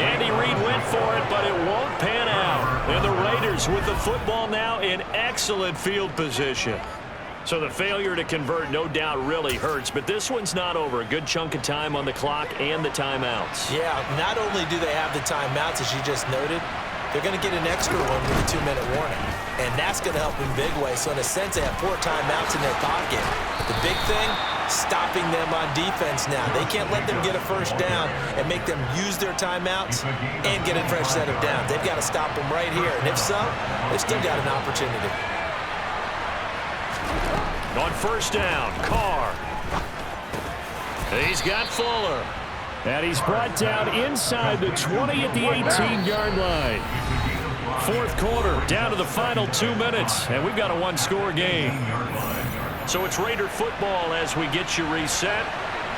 Andy Reid went for it, but it won't pan out. And the Raiders with the football now in excellent field position. So the failure to convert no doubt really hurts, but this one's not over. A good chunk of time on the clock and the timeouts. Yeah, not only do they have the timeouts, as you just noted, they're going to get an extra one with a 2-minute warning. And that's going to help in big way. So in a sense, they have 4 timeouts in their pocket. The big thing, stopping them on defense now. They can't let them get a first down and make them use their timeouts and get a fresh set of downs. They've got to stop them right here. And if so, they've still got an opportunity. On first down, Carr. He's got Fuller. And he's brought down inside the 20 at the 18-yard line. Fourth quarter, down to the final 2 minutes, and we've got a one-score game. So it's Raider football as we get you reset.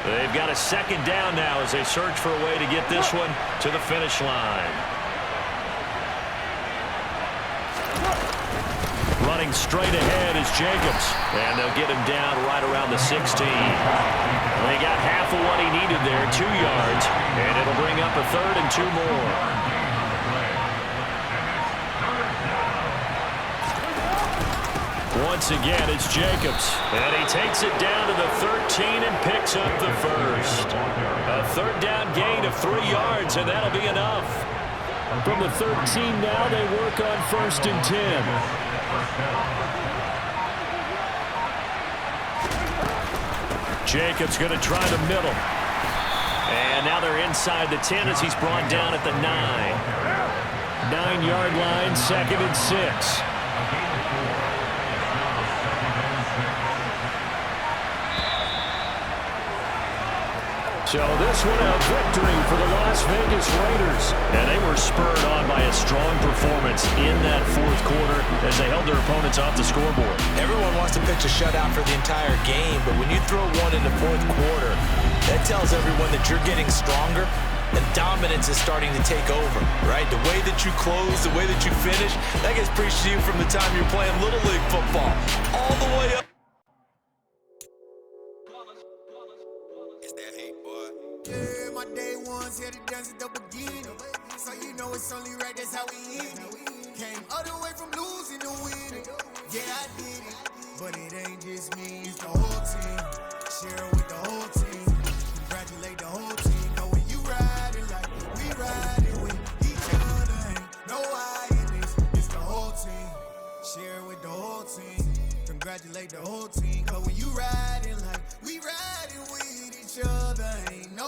They've got a second down now as they search for a way to get this one to the finish line. Running straight ahead is Jacobs, and they'll get him down right around the 16. They got half of what he needed there, 2 yards, and it'll bring up a 3rd and 2 more. Once again, it's Jacobs, and he takes it down to the 13 and picks up the first. A 3rd down gain of 3 yards, and that'll be enough. From the 13 now, they work on 1st and 10. Jacobs going to try the middle. And now they're inside the 10 as he's brought down at the 9. 9-yard line, 2nd and 6. So this one a victory for the Las Vegas Raiders. And they were spurred on by a strong performance in that 4th quarter as they held their opponents off the scoreboard. Everyone wants to pitch a shutout for the entire game, but when you throw one in the 4th quarter, that tells everyone that you're getting stronger and dominance is starting to take over, right? The way that you close, the way that you finish, that gets preached to you from the time you're playing Little League football all the way up. Yeah, my day ones here to dance at the beginning. So you know it's only right, that's how we end it. Came all the way from losing to winning. Yeah, I did it. But it ain't just me, it's the whole team. Share it with the whole team. Congratulate the whole team. Know when you riding like we riding with each other. Ain't no hiding this, it's the whole team. Share it with the whole team. Congratulate the whole team. Cause when you riding like we riding with each other. Ain't no